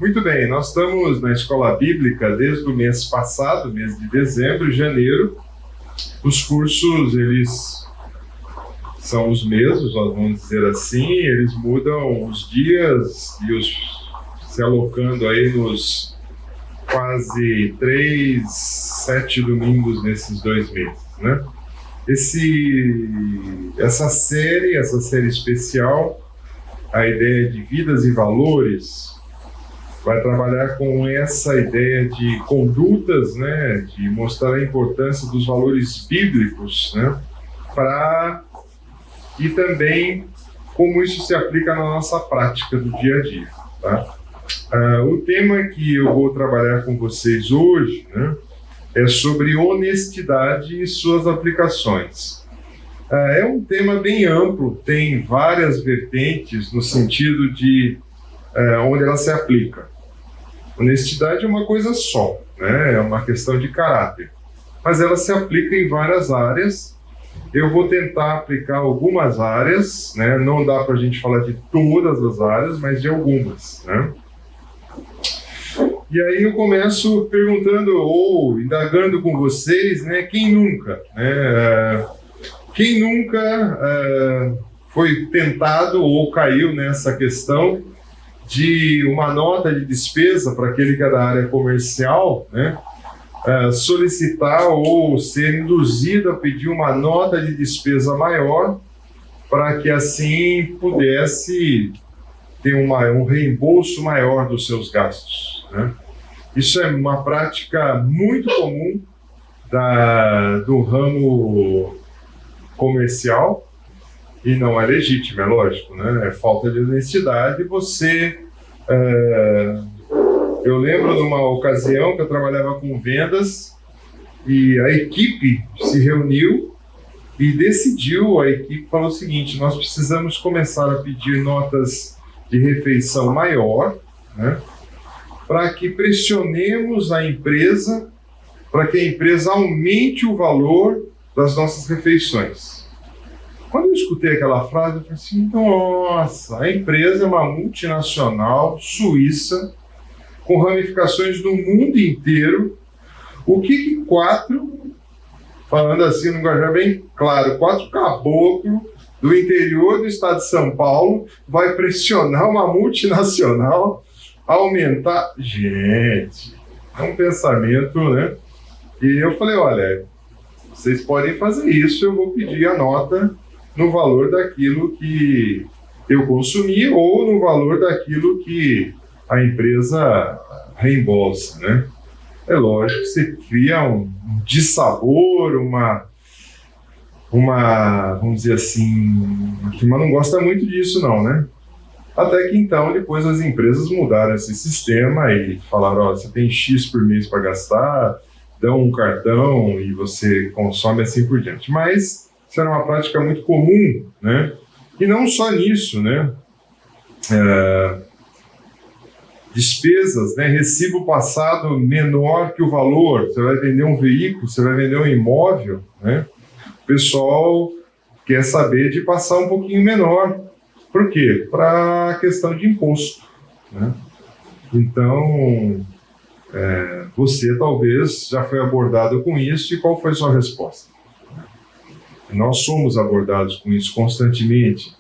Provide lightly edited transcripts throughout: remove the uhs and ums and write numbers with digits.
Muito bem, nós estamos na Escola Bíblica desde o mês passado, mês de dezembro, janeiro. Os cursos, eles são os mesmos, nós vamos dizer assim, eles mudam os dias e se alocando aí nos quase 7 domingos nesses 2 meses, né? Essa série especial, a ideia de vidas e valores, vai trabalhar com essa ideia de condutas, né, de mostrar a importância dos valores bíblicos, né, e também como isso se aplica na nossa prática do dia a dia, tá? O tema que eu vou trabalhar com vocês hoje, né, é sobre honestidade e suas aplicações. É um tema bem amplo, tem várias vertentes no sentido de onde ela se aplica. Honestidade é uma coisa só, né? É uma questão de caráter, mas ela se aplica em várias áreas. Eu vou tentar aplicar algumas áreas, né? Não dá para a gente falar de todas as áreas, mas de algumas, né? E aí eu começo perguntando ou indagando com vocês, né? Quem nunca, né? Quem nunca foi tentado ou caiu nessa questão de uma nota de despesa para aquele que é da área comercial, né? Solicitar ou ser induzido a pedir uma nota de despesa maior para que assim pudesse ter um reembolso maior dos seus gastos, né? Isso é uma prática muito comum do ramo comercial, e não é legítimo, é lógico, né? É falta de honestidade. Eu lembro de uma ocasião que eu trabalhava com vendas e a equipe se reuniu e a equipe falou o seguinte: nós precisamos começar a pedir notas de refeição maior, né? Para que pressionemos a empresa, para que a empresa aumente o valor das nossas refeições. Quando eu escutei aquela frase, eu falei assim: nossa, a empresa é uma multinacional suíça, com ramificações no mundo inteiro. O que falando assim, no linguajar bem claro, 4 caboclos do interior do estado de São Paulo vai pressionar uma multinacional a aumentar? Gente, é um pensamento, né? E eu falei: olha, vocês podem fazer isso, eu vou pedir a nota no valor daquilo que eu consumi ou no valor daquilo que a empresa reembolsa, né? É lógico que você cria um dissabor, vamos dizer assim, a turma não gosta muito disso não, né? Até que então, depois as empresas mudaram esse sistema e falaram: ó, você tem X por mês para gastar, dão um cartão e você consome assim por diante. Mas isso era uma prática muito comum, né? E não só nisso, né? Despesas, né? Recibo passado menor que o valor. Você vai vender um veículo, você vai vender um imóvel, né? O pessoal quer saber de passar um pouquinho menor. Por quê? Para a questão de imposto, né? Então, você talvez já foi abordado com isso, e qual foi a sua resposta? Nós somos abordados com isso constantemente.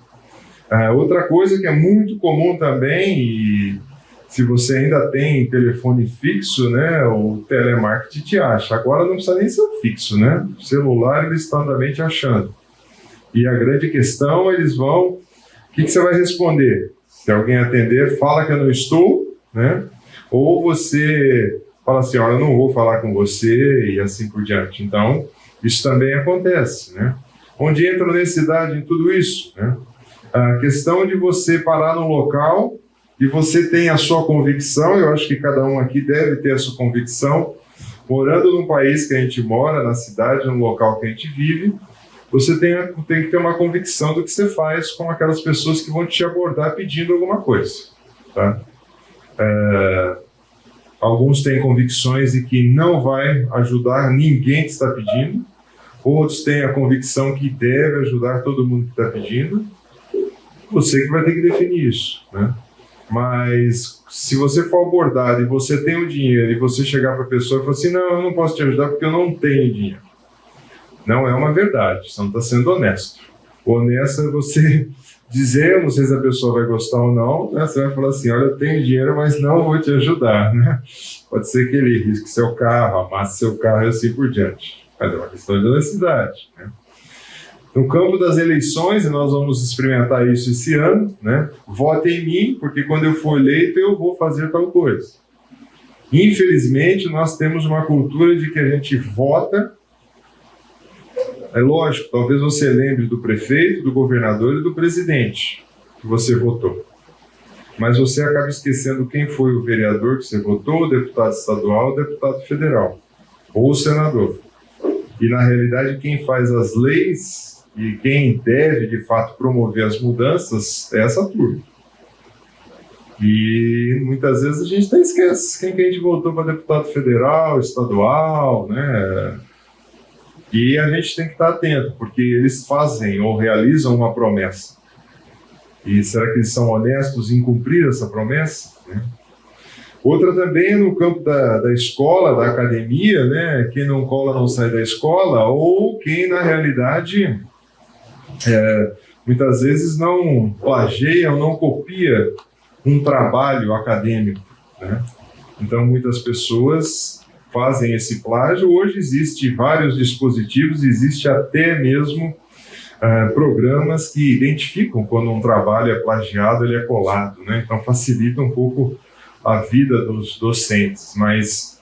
Outra coisa que é muito comum também, e se você ainda tem telefone fixo, né, o telemarketing te acha. Agora não precisa nem ser um fixo, né? O celular eles estão também te achando. E a grande questão, eles vão... O que você vai responder? Se alguém atender, fala que eu não estou, né? Ou você fala assim: olha, eu não vou falar com você, e assim por diante. Então, isso também acontece, né? Onde entra a honestidade em tudo isso, né? A questão de você parar no local e você tem a sua convicção. Eu acho que cada um aqui deve ter a sua convicção. Morando no país que a gente mora, na cidade, no local que a gente vive, você tem que ter uma convicção do que você faz com aquelas pessoas que vão te abordar pedindo alguma coisa, tá? Alguns têm convicções de que não vai ajudar ninguém que está pedindo, outros têm a convicção que deve ajudar todo mundo que está pedindo. Você que vai ter que definir isso, né? Mas se você for abordado e você tem o dinheiro e você chegar para a pessoa e falar assim, não, eu não posso te ajudar porque eu não tenho dinheiro. Não é uma verdade, você não está sendo honesto. O honesto é você dizer, eu não sei se a pessoa vai gostar ou não, né? Você vai falar assim, olha, eu tenho dinheiro, mas não vou te ajudar, né? Pode ser que ele risque seu carro, amasse seu carro e assim por diante. Mas é uma questão de honestidade, né? No campo das eleições, e nós vamos experimentar isso esse ano, né? Vote em mim, porque quando eu for eleito eu vou fazer tal coisa. Infelizmente, nós temos uma cultura de que a gente vota. É lógico, talvez você lembre do prefeito, do governador e do presidente que você votou. Mas você acaba esquecendo quem foi o vereador que você votou, o deputado estadual, o deputado federal, ou o senador. E, na realidade, quem faz as leis e quem deve, de fato, promover as mudanças é essa turma. E, muitas vezes, a gente até esquece quem que a gente votou para deputado federal, estadual, né? E a gente tem que estar atento, porque eles fazem ou realizam uma promessa. E será que eles são honestos em cumprir essa promessa? Né? Outra também é no campo da escola, da academia, né? Quem não cola não sai da escola, ou quem, na realidade, muitas vezes não plageia ou não copia um trabalho acadêmico, né? Então, muitas pessoas fazem esse plágio. Hoje existe vários dispositivos, existe até mesmo programas que identificam quando um trabalho é plagiado, ele é colado, né? Então facilita um pouco a vida dos docentes, mas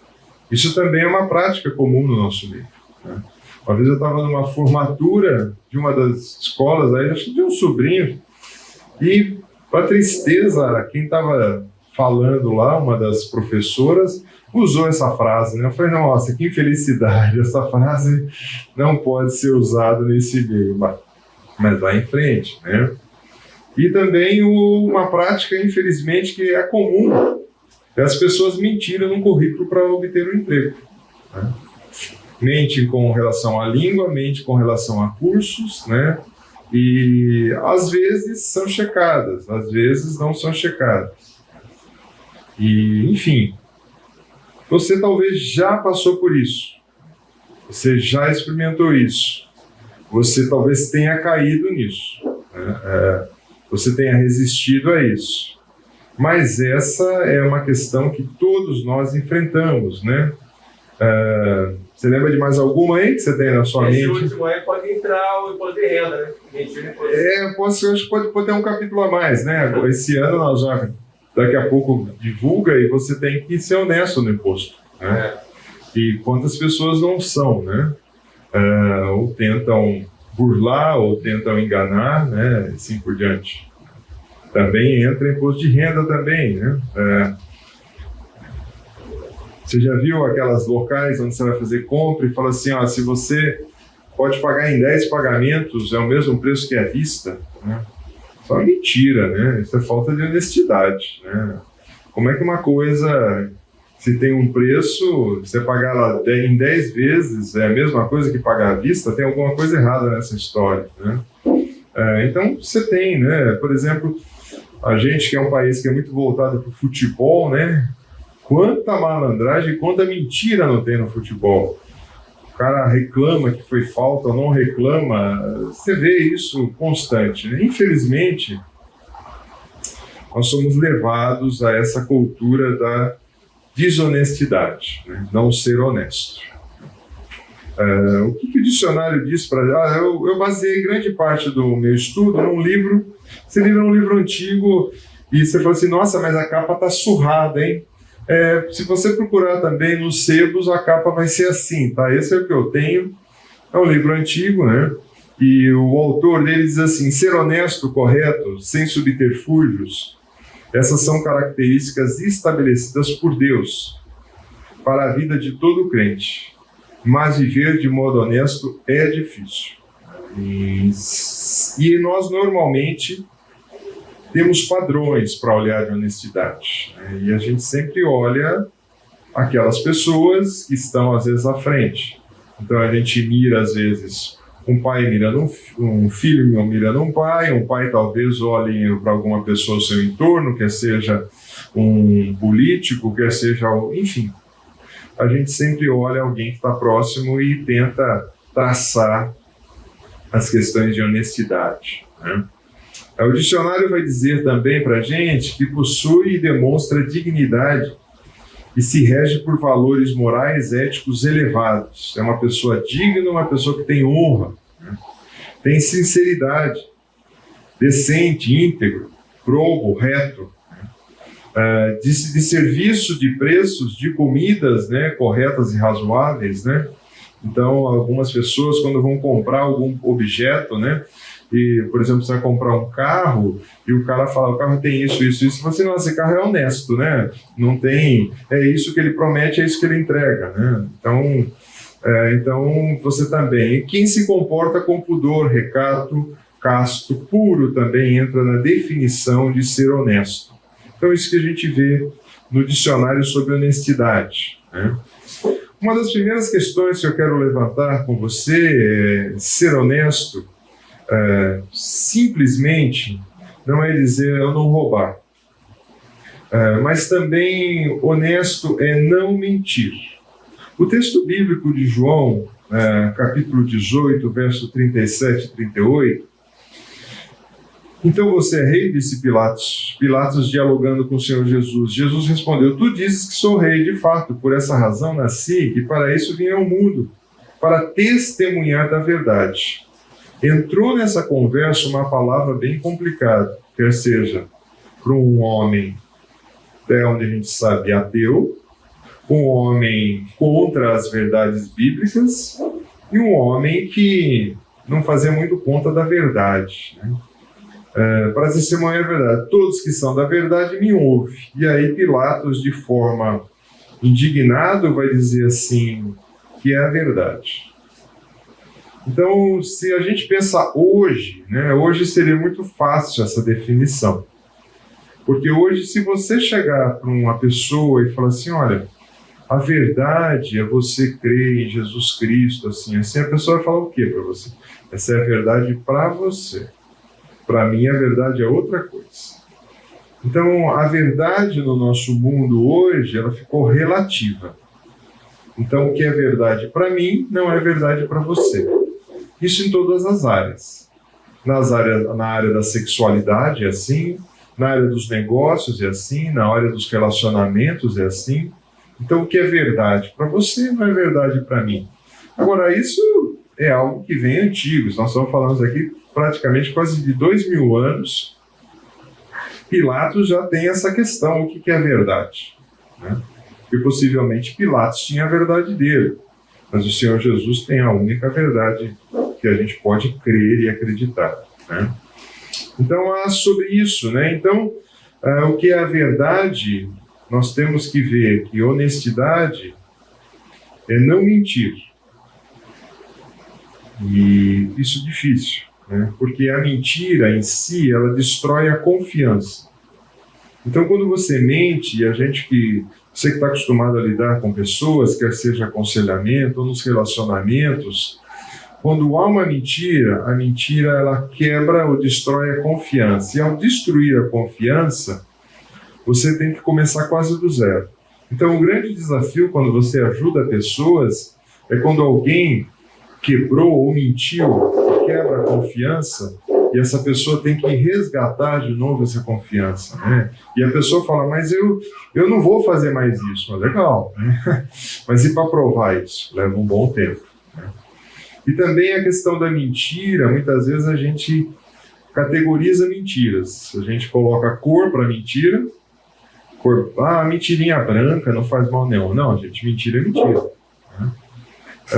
isso também é uma prática comum no nosso meio, né? Uma vez eu estava numa formatura de uma das escolas, aí acho que de um sobrinho, e para tristeza, quem estava falando lá, uma das professoras, usou essa frase, né? Eu falei, nossa, que infelicidade, essa frase não pode ser usada nesse meio, mas vai em frente, né? E também uma prática, infelizmente, que é comum, é as pessoas mentirem no currículo para obter um emprego, né? Mente com relação à língua, mente com relação a cursos, né? E às vezes são checadas, às vezes não são checadas. E, enfim, você talvez já passou por isso, você já experimentou isso, você talvez tenha caído nisso, né? Você tenha resistido a isso. Mas essa é uma questão que todos nós enfrentamos, né? Você lembra de mais alguma aí que você tem na sua mente? Esse último aí pode entrar o imposto de renda, né? Eu acho que pode ter um capítulo a mais, né? Esse ano nós já, daqui a pouco, divulga e você tem que ser honesto no imposto, né? E quantas pessoas não são, né? Ou tentam burlar, ou tentam enganar, né? Assim por diante. Também entra imposto de renda também, né? Você já viu aquelas locais onde você vai fazer compra e fala assim, ó, se você pode pagar em 10 pagamentos, é o mesmo preço que à vista, né? Isso é uma mentira, né? Isso é falta de honestidade, né? Como é que uma coisa, se tem um preço, você pagar lá em 10 vezes, é a mesma coisa que pagar à vista? Tem alguma coisa errada nessa história, né? Então, você tem, né? Por exemplo, a gente que é um país que é muito voltado para o futebol, né? Quanta malandragem, quanta mentira não tem no futebol. O cara reclama que foi falta ou não reclama. Você vê isso constante, né? Infelizmente, nós somos levados a essa cultura da desonestidade, né? Não ser honesto. O que o dicionário diz para... eu baseei grande parte do meu estudo num livro. Esse livro é um livro antigo e você fala assim, nossa, mas a capa tá surrada, hein? Se você procurar também nos sebos, a capa vai ser assim, tá? Esse é o que eu tenho. É um livro antigo, né? E o autor dele diz assim, ser honesto, correto, sem subterfúgios, essas são características estabelecidas por Deus para a vida de todo crente. Mas viver de modo honesto é difícil. E nós normalmente temos padrões para olhar de honestidade, né? E a gente sempre olha aquelas pessoas que estão às vezes à frente. Então a gente mira às vezes um pai mirando um filho mirando um pai talvez olhe para alguma pessoa do seu entorno, quer seja um político, quer seja, enfim. A gente sempre olha alguém que está próximo e tenta traçar as questões de honestidade, né? O dicionário vai dizer também para a gente que possui e demonstra dignidade e se rege por valores morais, éticos elevados. É uma pessoa digna, uma pessoa que tem honra, né? Tem sinceridade, decente, íntegro, probo, reto, né? De serviço, de preços, de comidas, né, corretas e razoáveis, né? Então, algumas pessoas, quando vão comprar algum objeto, né, e, por exemplo, você vai comprar um carro e o cara fala, o carro tem isso, isso, isso, você não, esse carro é honesto, né? Não tem, é isso que ele promete, é isso que ele entrega, né? Então você também, quem se comporta com pudor, recato, casto, puro também entra na definição de ser honesto. Então isso que a gente vê no dicionário sobre honestidade, né? Uma das primeiras questões que eu quero levantar com você é ser honesto. Simplesmente não é dizer eu não roubar, mas também honesto é não mentir. O texto bíblico de João, capítulo 18, verso 37 e 38, então você é rei, disse Pilatos. Pilatos dialogando com o Senhor Jesus. Jesus respondeu, tu dizes que sou rei, de fato, por essa razão nasci e para isso vim ao mundo, para testemunhar da verdade. Entrou nessa conversa uma palavra bem complicada, quer seja para um homem, até onde a gente sabe, ateu, um homem contra as verdades bíblicas e um homem que não fazia muito conta da verdade, né? Para testemunhar a verdade, todos que são da verdade me ouvem. E aí Pilatos, de forma indignado, vai dizer assim, que é a verdade. Então, se a gente pensar hoje, né, hoje seria muito fácil essa definição. Porque hoje, se você chegar para uma pessoa e falar assim, olha, a verdade é você crer em Jesus Cristo, assim, a pessoa vai falar o quê para você? Essa é a verdade para você. Para mim, a verdade é outra coisa. Então, a verdade no nosso mundo hoje, ela ficou relativa. Então, o que é verdade para mim, não é verdade para você. Isso em todas as áreas. Na área da sexualidade é assim, na área dos negócios é assim, na área dos relacionamentos é assim. Então, o que é verdade para você não é verdade para mim. Agora, isso é algo que vem antigo. Nós estamos falando aqui praticamente quase de 2000 anos. Pilatos já tem essa questão, o que é verdade, né? Porque possivelmente Pilatos tinha a verdade dele, mas o Senhor Jesus tem a única verdade que a gente pode crer e acreditar, né? Então, sobre isso, né? Então, o que é a verdade, nós temos que ver que honestidade é não mentir. E isso é difícil, né? Porque a mentira em si, ela destrói a confiança. Então, quando você mente, você que está acostumado a lidar com pessoas, quer seja aconselhamento ou nos relacionamentos, quando há uma mentira, a mentira ela quebra ou destrói a confiança. E ao destruir a confiança, você tem que começar quase do zero. Então, o grande desafio quando você ajuda pessoas é quando alguém quebrou ou mentiu, quebra a confiança, e essa pessoa tem que resgatar de novo essa confiança, né? E a pessoa fala, mas eu não vou fazer mais isso. Mas legal, né? Mas e para provar isso? Leva um bom tempo, né? E também a questão da mentira, muitas vezes a gente categoriza mentiras. A gente coloca cor para mentira, mentirinha branca, não faz mal nenhum. Não, gente, mentira é mentira, né?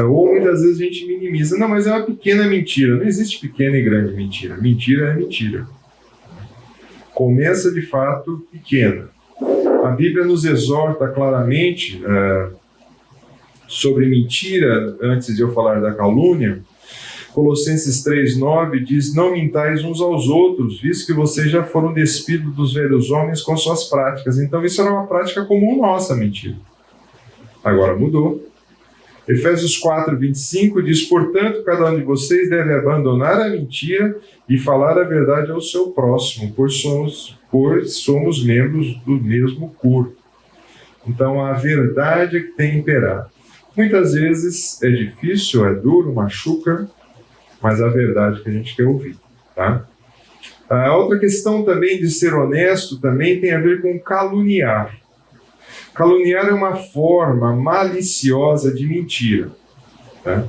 Ou muitas vezes a gente minimiza, não, mas é uma pequena mentira. Não existe pequena e grande mentira. Mentira é mentira. Começa de fato pequena. A Bíblia nos exorta claramente sobre mentira, antes de eu falar da calúnia. Colossenses 3,9 diz, não mintais uns aos outros, visto que vocês já foram despidos dos velhos homens com suas práticas. Então isso era uma prática comum nossa, mentira. Agora mudou. Efésios 4:25 diz: portanto, cada um de vocês deve abandonar a mentira e falar a verdade ao seu próximo, pois somos membros do mesmo corpo. Então, a verdade é que tem que imperar. Muitas vezes é difícil, é duro, machuca, mas a verdade que a gente quer ouvir, tá? A outra questão também de ser honesto também tem a ver com caluniar. Caluniar é uma forma maliciosa de mentira, tá?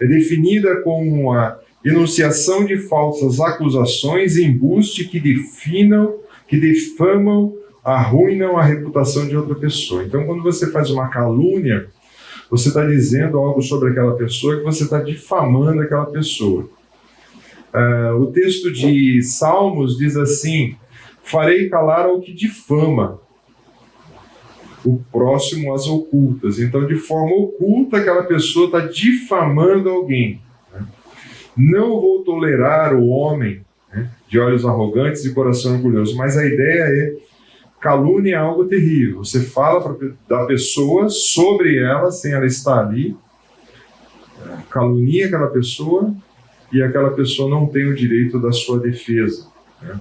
É definida como a enunciação de falsas acusações, embuste que difamam, arruinam a reputação de outra pessoa. Então, quando você faz uma calúnia, você está dizendo algo sobre aquela pessoa, que você está difamando aquela pessoa. O texto de Salmos diz assim: farei calar ao que difama, o próximo às ocultas. Então, de forma oculta, aquela pessoa está difamando alguém, né? Não vou tolerar o homem, né, de olhos arrogantes e coração orgulhoso. Mas a ideia é: calúnia é algo terrível. Você fala da pessoa sobre ela sem ela estar ali, calunia aquela pessoa e aquela pessoa não tem o direito da sua defesa, né?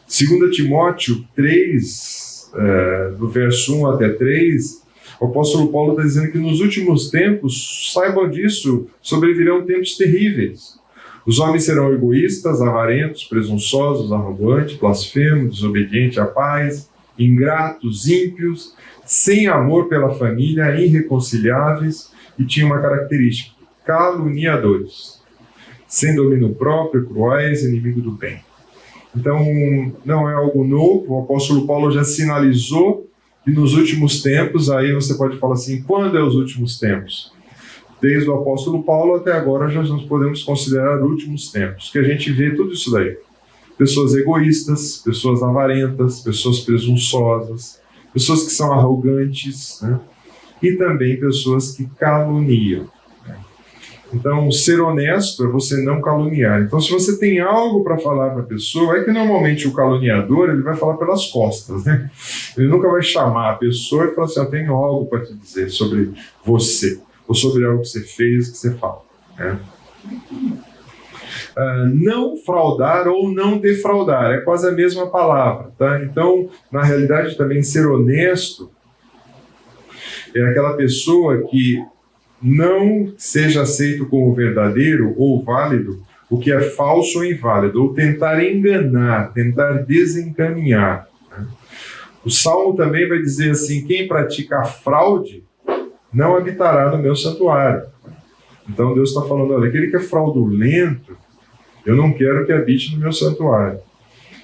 2 Timóteo 3, do verso 1 até 3, o apóstolo Paulo está dizendo que nos últimos tempos, saibam disso, sobrevirão tempos terríveis. Os homens serão egoístas, avarentos, presunçosos, arrogantes, blasfemos, desobedientes à paz, ingratos, ímpios, sem amor pela família, irreconciliáveis, e tinha uma característica: caluniadores, sem domínio próprio, cruéis, inimigo do bem. Então, não é algo novo. O apóstolo Paulo já sinalizou que nos últimos tempos, aí você pode falar assim: quando é os últimos tempos? Desde o apóstolo Paulo até agora, já nós podemos considerar últimos tempos, que a gente vê tudo isso daí. Pessoas egoístas, pessoas avarentas, pessoas presunçosas, pessoas que são arrogantes, né? E também pessoas que caluniam. Então, ser honesto é você não caluniar. Então, se você tem algo para falar para a pessoa, é que normalmente o caluniador ele vai falar pelas costas, né? Ele nunca vai chamar a pessoa e falar assim: eu tenho algo para te dizer sobre você, ou sobre algo que você fez, que você fala, né? Não fraudar ou não defraudar, é quase a mesma palavra, tá? Então, na realidade, também ser honesto é aquela pessoa que não seja aceito como verdadeiro ou válido o que é falso ou inválido, ou tentar enganar, tentar desencaminhar, né? O Salmo também vai dizer assim: quem pratica a fraude não habitará no meu santuário. Então Deus está falando: olha, aquele que é fraudulento, eu não quero que habite no meu santuário.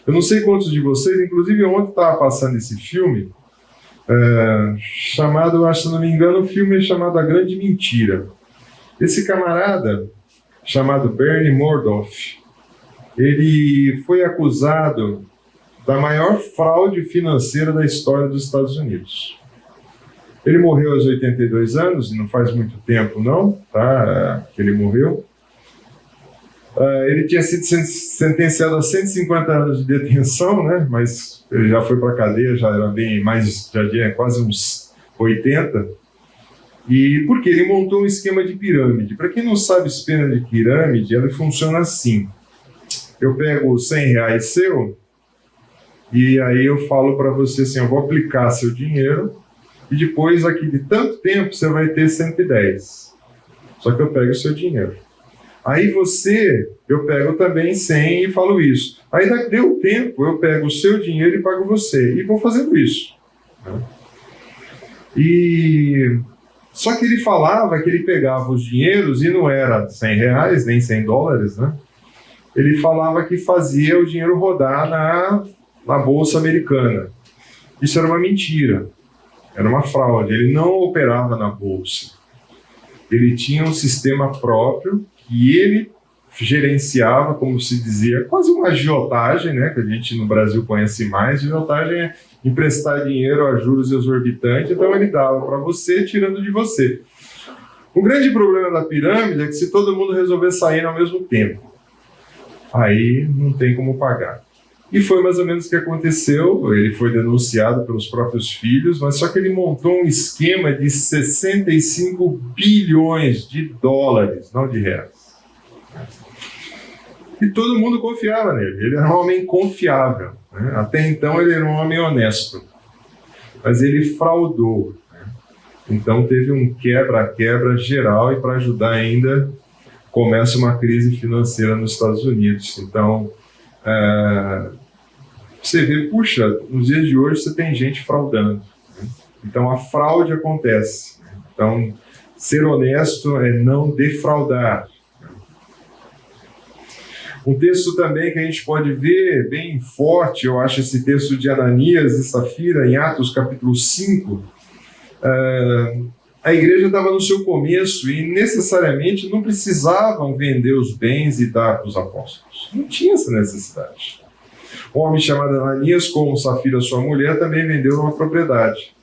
Eu não sei quantos de vocês, inclusive ontem estava passando esse filme, chamado, acho, se não me engano, o filme é chamado A Grande Mentira. Esse camarada, chamado Bernie Madoff, ele foi acusado da maior fraude financeira da história dos Estados Unidos. Ele morreu aos 82 anos, e não faz muito tempo não, tá, que ele morreu. Ele tinha sido sentenciado a 150 anos de detenção, né? Mas ele já foi para a cadeia, já era bem mais, já tinha quase uns 80. E por quê? Ele montou um esquema de pirâmide. Para quem não sabe, esquema de pirâmide, ela funciona assim: eu pego R$100 seu, e aí eu falo para você assim: eu vou aplicar seu dinheiro, e depois aqui de tanto tempo você vai ter 110. Só que eu pego o seu dinheiro. Aí eu pego também 100 e falo isso. Aí deu tempo, eu pego o seu dinheiro e pago você. E vou fazendo isso, né? Só que ele falava que ele pegava os dinheiros e não era R$100 nem $100, né? Ele falava que fazia o dinheiro rodar na Bolsa Americana. Isso era uma mentira, era uma fraude. Ele não operava na Bolsa. Ele tinha um sistema próprio que ele gerenciava, como se dizia, quase uma agiotagem, né, que a gente no Brasil conhece mais. Agiotagem é emprestar dinheiro a juros exorbitantes, então ele dava para você, tirando de você. O grande problema da pirâmide é que se todo mundo resolver sair ao mesmo tempo, aí não tem como pagar. E foi mais ou menos o que aconteceu. Ele foi denunciado pelos próprios filhos, mas só que ele montou um esquema de 65 bilhões de dólares, não de reais. E todo mundo confiava nele. Ele era um homem confiável, né? Até então ele era um homem honesto. Mas ele fraudou, né? Então teve um quebra-quebra geral, e para ajudar ainda, começa uma crise financeira nos Estados Unidos. Então, você vê, puxa, nos dias de hoje você tem gente fraudando, né? Então a fraude acontece. Então, ser honesto é não defraudar. Um texto também que a gente pode ver bem forte, eu acho, esse texto de Ananias e Safira, em Atos capítulo 5. A igreja estava no seu começo e necessariamente não precisavam vender os bens e dar para os apóstolos. Não tinha essa necessidade. Um homem chamado Ananias, com Safira, sua mulher, também vendeu uma propriedade.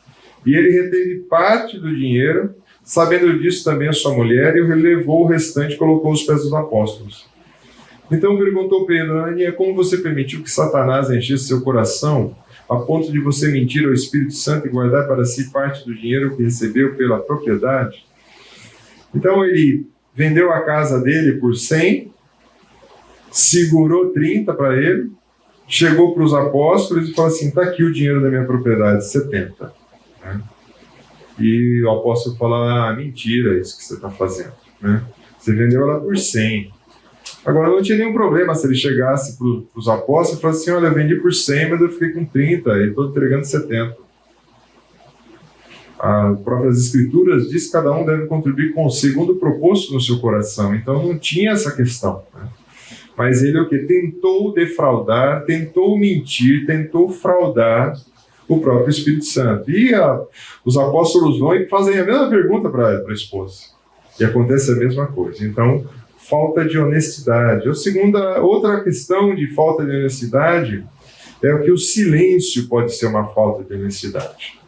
E ele reteve parte do dinheiro, sabendo disso também a sua mulher, e levou o restante e colocou aos pés dos apóstolos. Então perguntou Pedro: Ananias, como você permitiu que Satanás enchesse seu coração a ponto de você mentir ao Espírito Santo e guardar para si parte do dinheiro que recebeu pela propriedade? Então ele vendeu a casa dele por 100, segurou 30 para ele, chegou para os apóstolos e falou assim: está aqui o dinheiro da minha propriedade, 70. Né? E o apóstolo fala: mentira isso que você está fazendo, né? Você vendeu ela por 100. Agora, não tinha nenhum problema se ele chegasse para os apóstolos e falasse assim: olha, eu vendi por 100, mas eu fiquei com 30 e estou entregando 70. As próprias escrituras diz que cada um deve contribuir com o segundo proposto no seu coração. Então não tinha essa questão, né? Mas ele o que? Tentou defraudar, tentou mentir, tentou fraudar o próprio Espírito Santo. E os apóstolos vão e fazem a mesma pergunta para a esposa. E acontece a mesma coisa. Então, falta de honestidade. Outra questão de falta de honestidade é o que o silêncio pode ser uma falta de honestidade.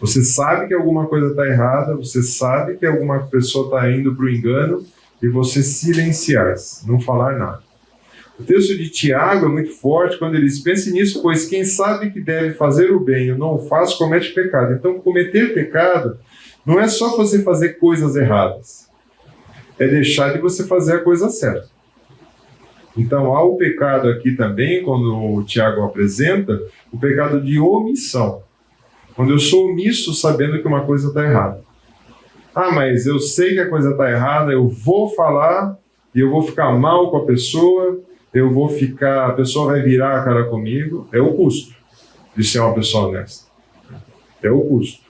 Você sabe que alguma coisa está errada, você sabe que alguma pessoa está indo para o engano, e você silenciar, não falar nada. O texto de Tiago é muito forte quando ele diz: pense nisso, pois quem sabe que deve fazer o bem e não o faz, comete pecado. Então, cometer pecado não é só você fazer coisas erradas, é deixar de você fazer a coisa certa. Então, há o pecado aqui também, quando o Tiago apresenta, o pecado de omissão. Quando eu sou omisso sabendo que uma coisa está errada. Ah, mas eu sei que a coisa está errada, eu vou falar e eu vou ficar mal com a pessoa, a pessoa vai virar a cara comigo. É o custo de ser uma pessoa honesta. É o custo.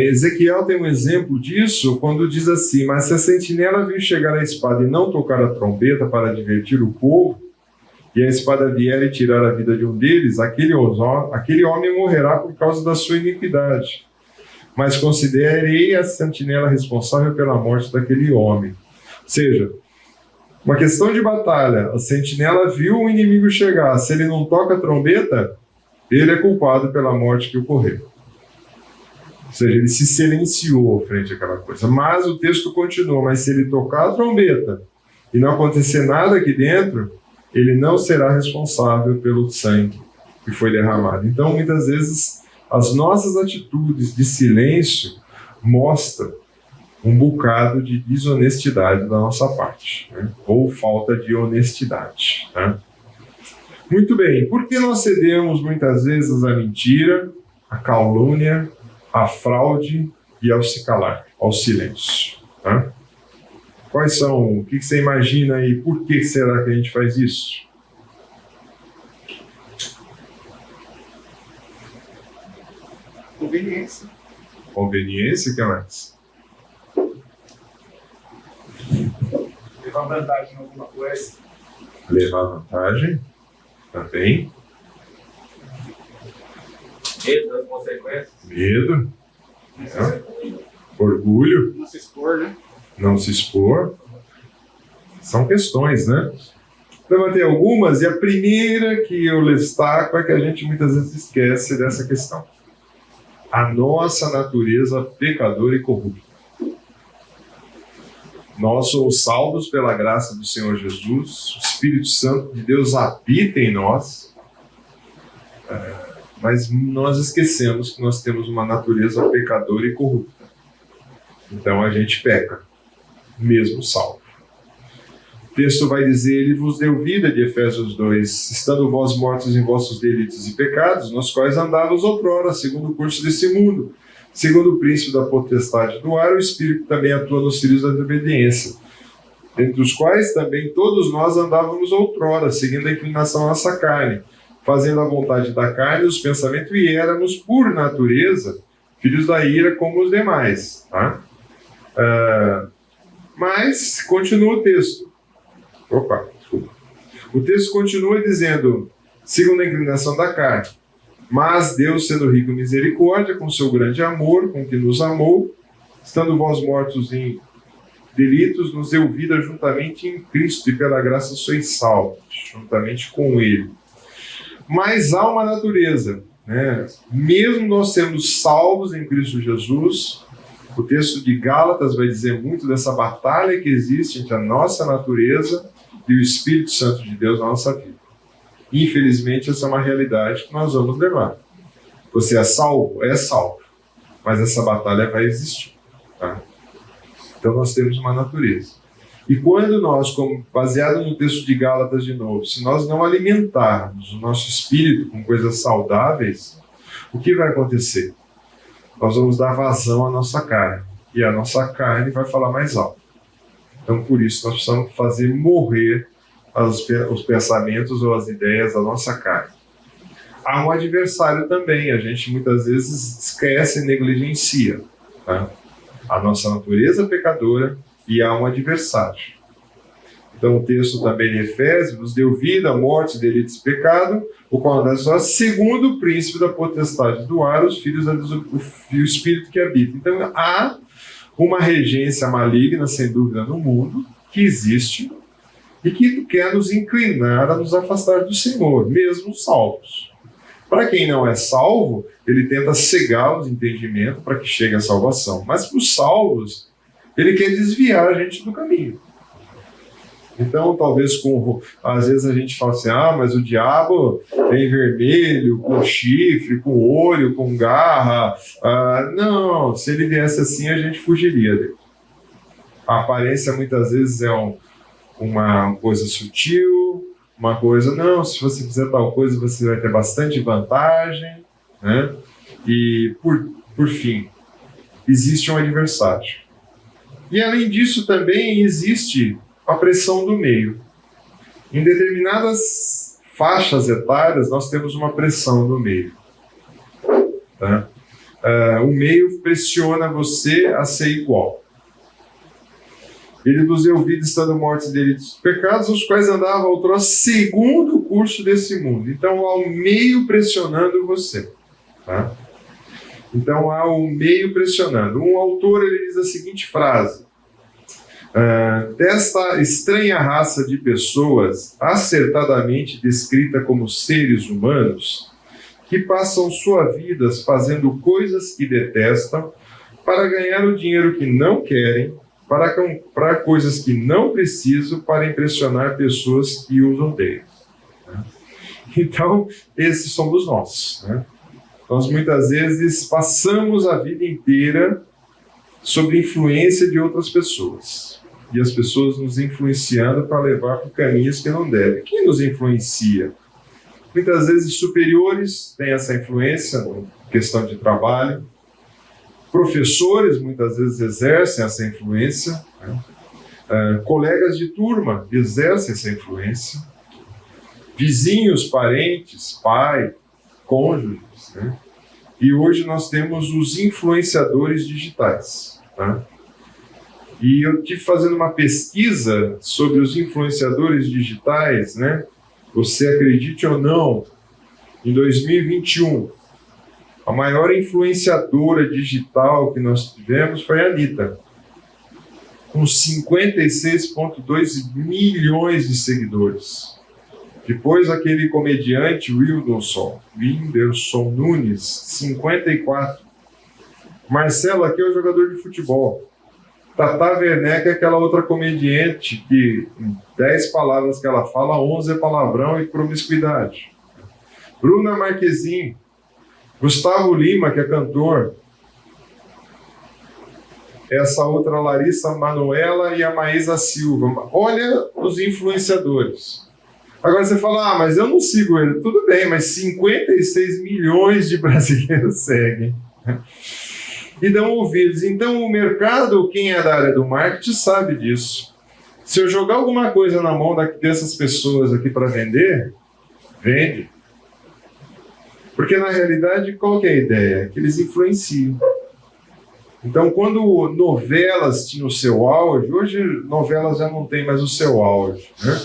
Ezequiel tem um exemplo disso quando diz assim: mas se a sentinela vir chegar a espada e não tocar a trombeta para advertir o povo, e a espada vier e tirar a vida de um deles, aquele homem morrerá por causa da sua iniquidade. Mas considerei a sentinela responsável pela morte daquele homem. Ou seja, uma questão de batalha. A sentinela viu o inimigo chegar. Se ele não toca a trombeta, ele é culpado pela morte que ocorreu. Ou seja, ele se silenciou frente àquela coisa. Mas o texto continua: mas se ele tocar a trombeta e não acontecer nada aqui dentro, ele não será responsável pelo sangue que foi derramado. Então, muitas vezes, as nossas atitudes de silêncio mostram um bocado de desonestidade da nossa parte, né? Ou falta de honestidade, né? Muito bem, por que nós cedemos muitas vezes à mentira, à calúnia, à fraude e ao se calar, ao silêncio, né? Quais são, o que você imagina aí, por que será que a gente faz isso? Conveniência. Conveniência, o que mais? Levar vantagem em alguma coisa. Levar vantagem, também. Medo das consequências. Medo. Orgulho. Não se expor, né? Não se expor. São questões, né? Levantei algumas, e a primeira que eu destaco é que a gente muitas vezes esquece dessa questão. A nossa natureza pecadora e corrupta. Nós somos salvos pela graça do Senhor Jesus, o Espírito Santo de Deus habita em nós, mas nós esquecemos que nós temos uma natureza pecadora e corrupta. Então a gente peca, mesmo salvo. O texto vai dizer: Ele vos deu vida, de Efésios 2, estando vós mortos em vossos delitos e pecados, nos quais andávamos outrora, segundo o curso desse mundo, segundo o príncipe da potestade do ar, o Espírito também atua nos filhos da desobediência, entre os quais também todos nós andávamos outrora, seguindo a inclinação da nossa carne, fazendo a vontade da carne e os pensamentos, e éramos, por natureza, filhos da ira como os demais. Tá? Mas continua o texto. O texto continua dizendo, segundo a inclinação da carne, mas Deus, sendo rico em misericórdia, com seu grande amor, com que nos amou, estando vós mortos em delitos, nos deu vida juntamente em Cristo, e pela graça sois salvos, juntamente com Ele. Mas há uma natureza, né? Mesmo nós sermos salvos em Cristo Jesus, o texto de Gálatas vai dizer muito dessa batalha que existe entre a nossa natureza e o Espírito Santo de Deus na nossa vida. Infelizmente, essa é uma realidade que nós vamos levar. Você é salvo? É salvo. Mas essa batalha vai existir. Tá? Então, nós temos uma natureza. E quando nós, baseado no texto de Gálatas de novo, se nós não alimentarmos o nosso espírito com coisas saudáveis, o que vai acontecer? Nós vamos dar vazão à nossa carne. E a nossa carne vai falar mais alto. Então, por isso, nós precisamos fazer morrer os pensamentos ou as ideias da nossa carne. Há um adversário também, a gente muitas vezes esquece e negligencia, tá? A nossa natureza pecadora, e há um adversário. Então, o texto também de Efésios nos deu vida, morte, delitos e pecado, o qual nós, segundo o príncipe da potestade do ar, os filhos o espírito que habita. Então, há uma regência maligna, sem dúvida, no mundo, que existe e que quer nos inclinar a nos afastar do Senhor, mesmo salvos. Para quem não é salvo, ele tenta cegar os entendimentos para que chegue à salvação. Mas para os salvos, ele quer desviar a gente do caminho. Então, talvez, às vezes a gente fala assim, mas o diabo tem vermelho, com chifre, com olho, com garra. Não, se ele viesse assim, a gente fugiria dele. A aparência, muitas vezes, é uma coisa sutil, uma coisa, não, se você fizer tal coisa, você vai ter bastante vantagem, né? E, por fim, existe um adversário. E, além disso, também existe a pressão do meio. Em determinadas faixas etárias, nós temos uma pressão do meio. Tá? O meio pressiona você a ser igual. Ele nos deu vida estando mortos em delitos e pecados, os quais andava outrora segundo o curso desse mundo. Então, há o meio pressionando você. Tá? Então, há o meio pressionando. Um autor ele diz a seguinte frase: desta estranha raça de pessoas, acertadamente descrita como seres humanos, que passam suas vidas fazendo coisas que detestam, para ganhar o dinheiro que não querem, para comprar coisas que não precisam, para impressionar pessoas que os odeiam. Então, esses somos nós. Né? Nós muitas vezes passamos a vida inteira sob influência de outras pessoas. E as pessoas nos influenciando para levar por caminhos que não devem. Quem nos influencia? Muitas vezes superiores têm essa influência na questão de trabalho. Professores muitas vezes exercem essa influência. Né? Colegas de turma exercem essa influência. Vizinhos, parentes, pai, cônjuges. Né? E hoje nós temos os influenciadores digitais. Tá? E eu estive fazendo uma pesquisa sobre os influenciadores digitais, né? Você acredite ou não, em 2021, a maior influenciadora digital que nós tivemos foi a Anitta, com 56,2 milhões de seguidores. Depois aquele comediante Whindersson Nunes, 54. Marcelo aqui é o jogador de futebol. Tata Werneck é aquela outra comediante que em 10 palavras que ela fala, 11 é palavrão e promiscuidade. Bruna Marquezine, Gustavo Lima, que é cantor, essa outra Larissa Manoela e a Maísa Silva. Olha os influenciadores. Agora você fala, mas eu não sigo ele. Tudo bem, mas 56 milhões de brasileiros seguem. E dão ouvidos. Então o mercado, quem é da área do marketing sabe disso. Se eu jogar alguma coisa na mão dessas pessoas aqui para vender, vende. Porque na realidade, qual que é a ideia? Que eles influenciam. Então quando novelas tinham o seu auge, hoje novelas já não tem mais o seu auge, né?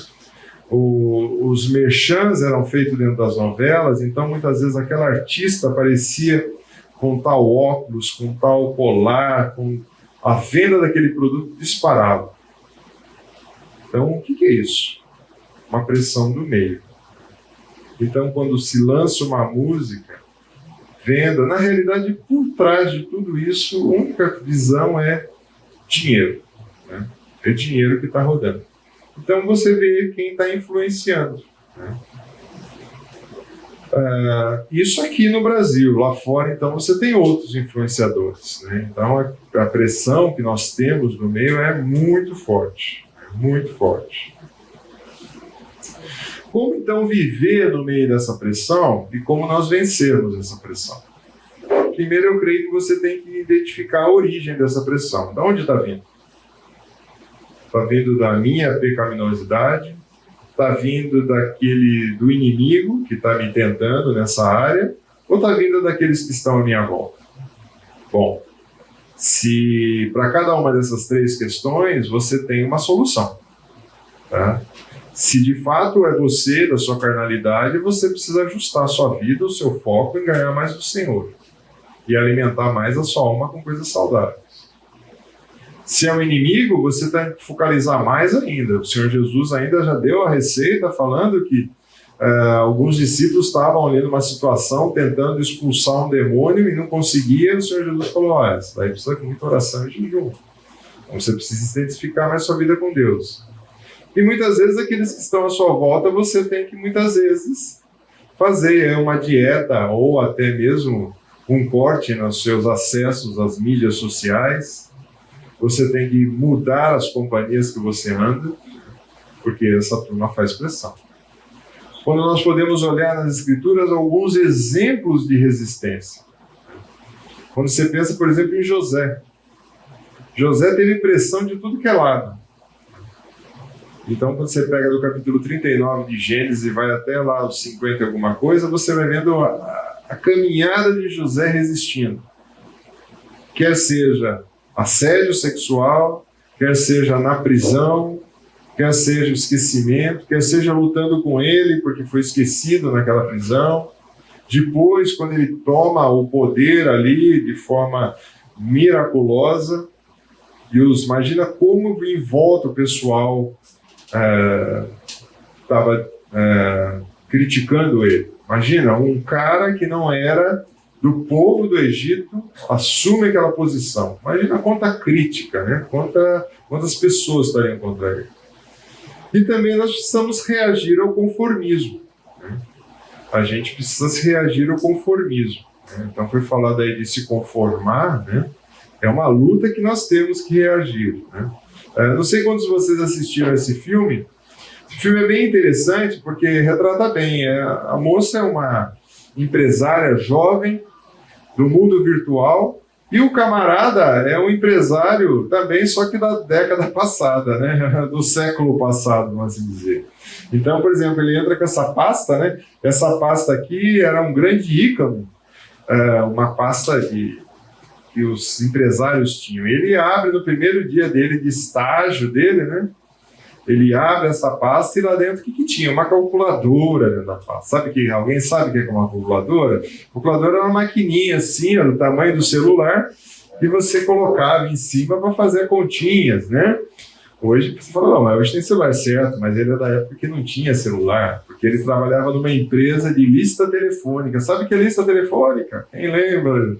Os merchans eram feitos dentro das novelas, então muitas vezes aquela artista aparecia com tal óculos, com tal colar, com a venda daquele produto disparava. Então, o que é isso? Uma pressão do meio. Então, quando se lança uma música, venda, na realidade, por trás de tudo isso, a única visão é dinheiro, né? É dinheiro que está rodando. Então, você vê quem está influenciando, né? Isso aqui no Brasil. Lá fora, então, você tem outros influenciadores, né? Então, a pressão que nós temos no meio é muito forte, muito forte. Como, então, viver no meio dessa pressão e como nós vencermos essa pressão? Primeiro, eu creio que você tem que identificar a origem dessa pressão. De onde está vindo? Está vindo da minha pecaminosidade? Está vindo do inimigo que está me tentando nessa área, ou está vindo daqueles que estão à minha volta? Bom, se para cada uma dessas 3 questões você tem uma solução, tá? Se de fato é você, da sua carnalidade, você precisa ajustar a sua vida, o seu foco em ganhar mais do Senhor e alimentar mais a sua alma com coisas saudáveis. Se é um inimigo, você tem que focalizar mais ainda. O Senhor Jesus ainda já deu a receita falando que alguns discípulos estavam ali numa situação tentando expulsar um demônio e não conseguia. O Senhor Jesus falou, olha, isso daí precisa de muita oração e jejum. Então você precisa intensificar mais sua vida com Deus. E muitas vezes aqueles que estão à sua volta, você tem que muitas vezes fazer uma dieta ou até mesmo um corte nos seus acessos às mídias sociais. Você tem que mudar as companhias que você anda, porque essa turma faz pressão. Quando nós podemos olhar nas Escrituras alguns exemplos de resistência. Quando você pensa, por exemplo, em José. José teve pressão de tudo que é lado. Então, quando você pega do capítulo 39 de Gênesis e vai até lá os 50 e alguma coisa, você vai vendo a caminhada de José resistindo. Quer seja assédio sexual, quer seja na prisão, quer seja esquecimento, quer seja lutando com ele porque foi esquecido naquela prisão. Depois, quando ele toma o poder ali de forma miraculosa, imagina como em volta o pessoal estava criticando ele. Imagina, um cara que não era do povo do Egito assume aquela posição. Imagina quanta crítica, né? Quantas pessoas estariam contra ele. E também nós precisamos reagir ao conformismo, né? A gente precisa reagir ao conformismo, né? Então foi falado aí de se conformar, né? É uma luta que nós temos que reagir, né? Não sei quantos de vocês assistiram esse filme. Esse filme é bem interessante porque retrata bem. A moça é uma empresária jovem do mundo virtual e o camarada é um empresário também, só que da década passada, né? Do século passado, vamos assim dizer. Então, por exemplo, ele entra com essa pasta, né? Essa pasta aqui era um grande ícone, uma pasta que os empresários tinham. Ele abre no primeiro dia dele de estágio dele, né? Ele abre essa pasta e lá dentro o que tinha? Uma calculadora dentro da pasta. Alguém sabe o que é uma calculadora? A calculadora era uma maquininha assim, do tamanho do celular, que você colocava em cima para fazer continhas, né? Hoje você fala, não, mas hoje tem celular, certo, mas ele é da época que não tinha celular, porque ele trabalhava numa empresa de lista telefônica. Sabe o que é lista telefônica? Quem lembra?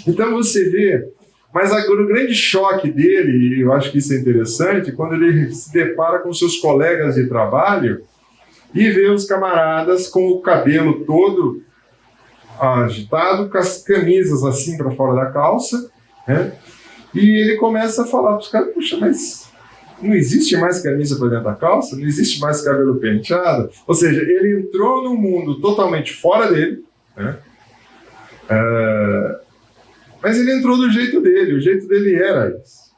Então você vê Mas o grande choque dele, e eu acho que isso é interessante, quando ele se depara com seus colegas de trabalho e vê os camaradas com o cabelo todo agitado, com as camisas assim para fora da calça, né? E ele começa a falar para os caras: puxa, mas não existe mais camisa para dentro da calça? Não existe mais cabelo penteado? Ou seja, ele entrou num mundo totalmente fora dele, né? Mas ele entrou do jeito dele, o jeito dele era esse.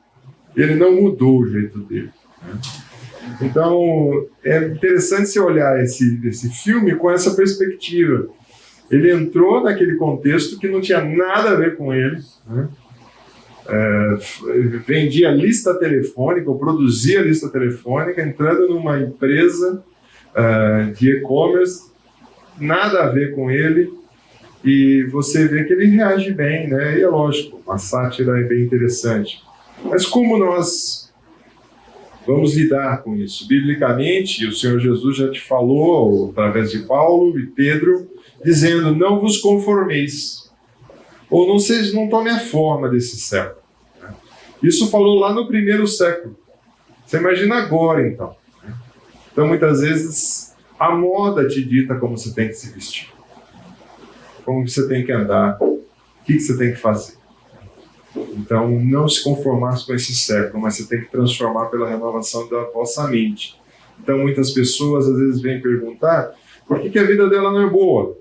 Ele não mudou o jeito dele, né? Então, é interessante você olhar esse filme com essa perspectiva. Ele entrou naquele contexto que não tinha nada a ver com ele, né? Vendia lista telefônica, ou produzia lista telefônica, entrando numa empresa de e-commerce, nada a ver com ele, e você vê que ele reage bem, né? E é lógico, a sátira é bem interessante. Mas como nós vamos lidar com isso? Biblicamente, o Senhor Jesus já te falou, através de Paulo e Pedro, dizendo: não vos conformeis, ou não tome a forma desse século. Isso falou lá no primeiro século. Você imagina agora, então. Então, muitas vezes, a moda te dita como você tem que se vestir, como você tem que andar, o que você tem que fazer. Então, não se conformar com esse século, mas você tem que transformar pela renovação da vossa mente. Então, muitas pessoas, às vezes, vêm perguntar por que a vida dela não é boa.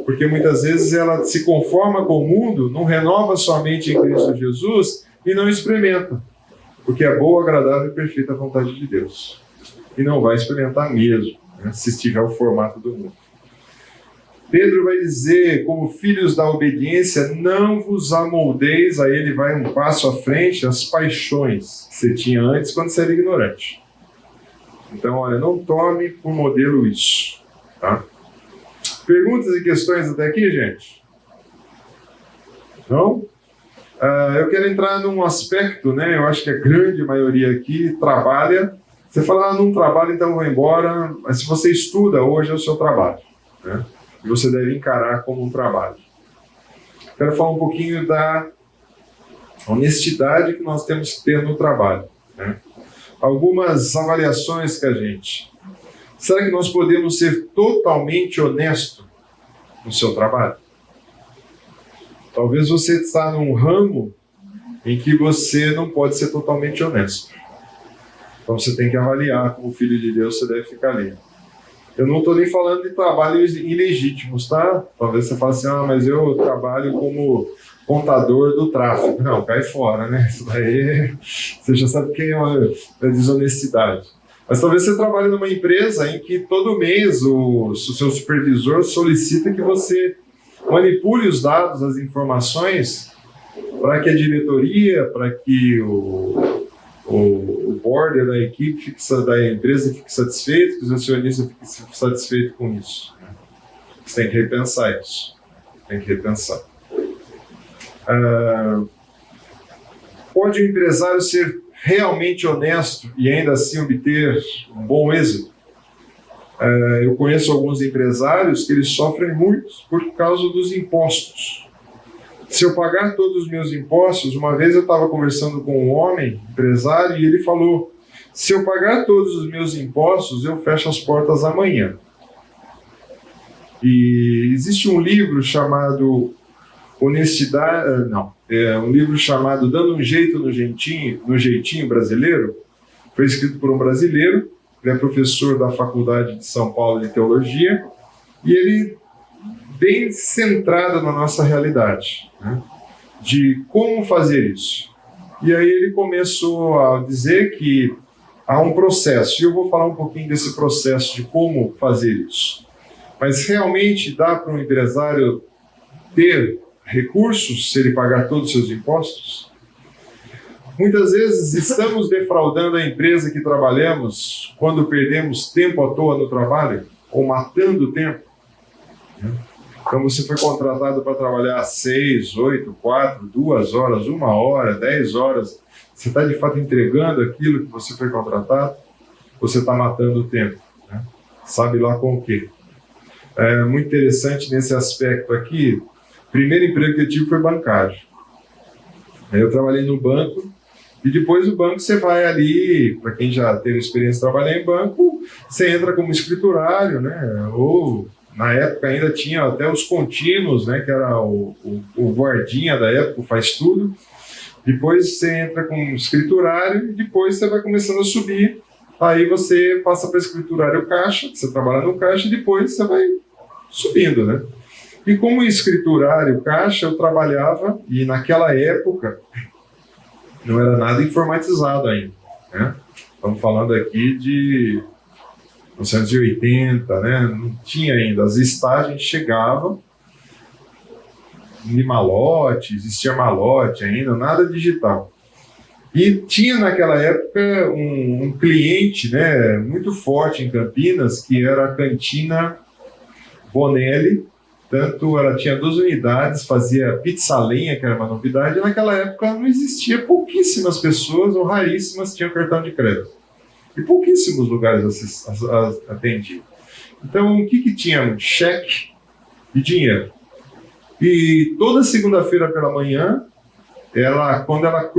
Porque muitas vezes ela se conforma com o mundo, não renova sua mente em Cristo Jesus e não experimenta. Porque é boa, agradável e perfeita a vontade de Deus. E não vai experimentar mesmo, né, se estiver o formato do mundo. Pedro vai dizer: como filhos da obediência, não vos amoldeis. Aí ele vai um passo à frente, as paixões que você tinha antes quando você era ignorante. Então, olha, não tome por modelo isso, tá? Perguntas e questões até aqui, gente? Não? Eu quero entrar num aspecto, né? Eu acho que a grande maioria aqui trabalha. Você fala: não trabalha, então vou embora. Mas se você estuda, hoje é o seu trabalho, né? E você deve encarar como um trabalho. Quero falar um pouquinho da honestidade que nós temos que ter no trabalho, né? Algumas avaliações que a gente... Será que nós podemos ser totalmente honestos no seu trabalho? Talvez você está num ramo em que você não pode ser totalmente honesto. Então você tem que avaliar, como filho de Deus, você deve ficar ali. Eu não estou nem falando de trabalhos ilegítimos, tá? Talvez você fale assim: mas eu trabalho como contador do tráfego. Não, cai fora, né? Isso daí, você já sabe que é desonestidade. Mas talvez você trabalhe numa empresa em que todo mês o seu supervisor solicita que você manipule os dados, as informações, para que a diretoria, para que o board da equipe, da empresa fique satisfeito, que os acionistas fiquem satisfeitos com isso. Você tem que repensar isso. Tem que repensar. Pode o empresário ser realmente honesto e ainda assim obter um bom êxito? Eu conheço alguns empresários que eles sofrem muito por causa dos impostos. Se eu pagar todos os meus impostos, uma vez eu estava conversando com um homem, empresário, e ele falou: se eu pagar todos os meus impostos, eu fecho as portas amanhã. E existe um livro chamado um livro chamado Dando um Jeito no Jeitinho Brasileiro. Foi escrito por um brasileiro, ele é professor da Faculdade de São Paulo de Teologia, e ele bem centrado na nossa realidade, né, de como fazer isso. E aí ele começou a dizer que há um processo, e eu vou falar um pouquinho desse processo, de como fazer isso. Mas realmente dá para um empresário ter recursos se ele pagar todos os seus impostos? Muitas vezes estamos defraudando a empresa que trabalhamos quando perdemos tempo à toa no trabalho, ou matando tempo. Então você foi contratado para trabalhar 6, 8, 4, 2 horas, 1 hora, 10 horas. Você está de fato entregando aquilo que você foi contratado? Você está matando o tempo, né? Sabe lá com o quê? É muito interessante nesse aspecto aqui. O primeiro emprego que eu tive foi bancário. Aí eu trabalhei no banco, e depois do banco você vai ali, para quem já teve experiência de trabalhar em banco, você entra como escriturário, né? Ou na época ainda tinha até os contínuos, né? Que era o guardinha da época, faz tudo. Depois você entra como escriturário e depois você vai começando a subir. Aí você passa para escriturário caixa, você trabalha no caixa e depois você vai subindo, né? E como escriturário caixa eu trabalhava, e naquela época não era nada informatizado ainda, né? Estamos falando aqui de 1980, né? Não tinha ainda. As listagens chegavam em malote, existia malote ainda, nada digital. E tinha naquela época um cliente, né, muito forte em Campinas, que era a Cantina Bonelli. Tanto ela tinha 2 unidades, fazia pizza lenha, que era uma novidade, e naquela época não existia, pouquíssimas pessoas, ou raríssimas, tinham cartão de crédito. E pouquíssimos lugares atendiam. Então, o que tinha? Cheque e dinheiro. E toda segunda-feira pela manhã, quando ela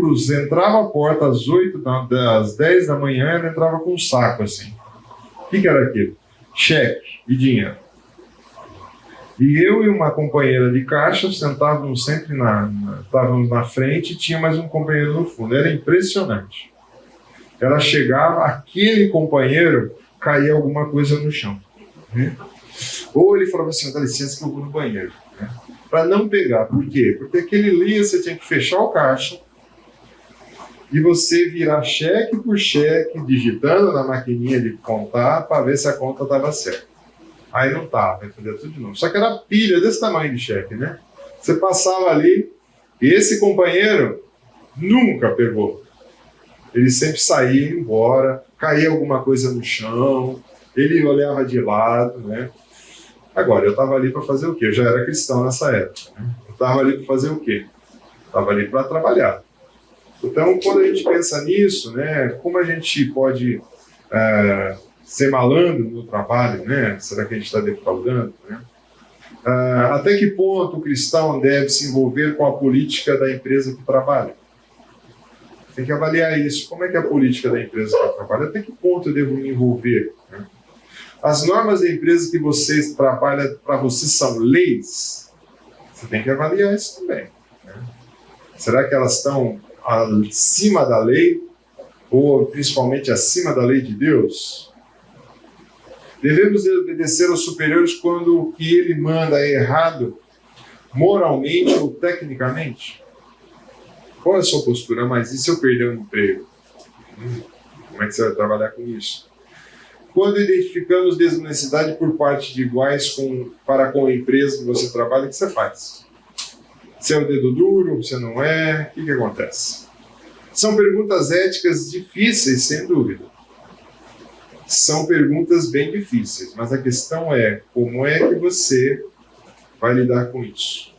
entrava a porta às 10 da manhã, ela entrava com um saco assim. O que era aquilo? Cheque e dinheiro. E eu e uma companheira de caixa sentávamos sempre estávamos na frente e tinha mais um companheiro no fundo. Era impressionante. Ela chegava, aquele companheiro caía alguma coisa no chão. Né? Ou ele falava assim, dá licença que eu vou no banheiro. Né? Para não pegar. Por quê? Porque aquele ali você tinha que fechar o caixa e você virar cheque por cheque, digitando na maquininha de contar para ver se a conta estava certa. Aí não estava, vai fazer tudo de novo. Só que era pilha desse tamanho de cheque, né? Você passava ali e esse companheiro nunca pegou. Ele sempre saía e ia embora, caía alguma coisa no chão, ele olhava de lado, né? Agora, eu estava ali para fazer o quê? Eu já era cristão nessa época. Né? Eu estava ali para fazer o quê? Estava ali para trabalhar. Então, quando a gente pensa nisso, né, como a gente pode ser malandro no trabalho, né? Será que a gente está defraudando? Né? Até que ponto o cristão deve se envolver com a política da empresa que trabalha? Tem que avaliar isso. Como é que é a política da empresa que eu trabalho? Até que ponto eu devo me envolver? Né? As normas da empresa que você trabalha, para você, são leis? Você tem que avaliar isso também. Né? Será que elas estão acima da lei? Ou principalmente acima da lei de Deus? Devemos obedecer aos superiores quando o que ele manda é errado, moralmente ou tecnicamente? Qual é a sua postura? Mas e se eu perder um emprego? Como é que você vai trabalhar com isso? Quando identificamos desonestidade por parte de iguais para com a empresa que você trabalha, o que você faz? Você é o dedo duro? Você não é? O que acontece? São perguntas éticas difíceis, sem dúvida. São perguntas bem difíceis, mas a questão é como é que você vai lidar com isso?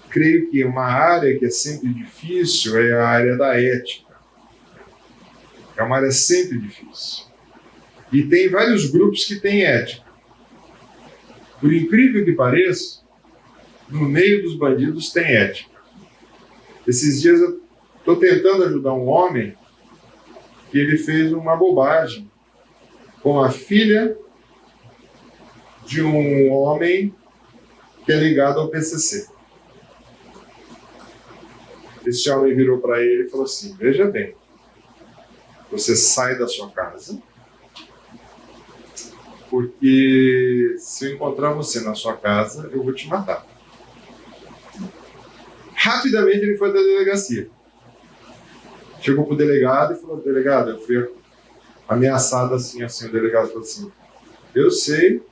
Creio que uma área que é sempre difícil é a área da ética. É uma área sempre difícil. E tem vários grupos que têm ética. Por incrível que pareça, no meio dos bandidos tem ética. Esses dias eu estou tentando ajudar um homem que ele fez uma bobagem com a filha de um homem que é ligado ao PCC. Esse homem virou para ele e falou assim, veja bem, você sai da sua casa, porque se eu encontrar você na sua casa, eu vou te matar. Rapidamente ele foi da delegacia. Chegou pro delegado e falou, delegado, eu fui ameaçado assim, o delegado falou assim, eu sei,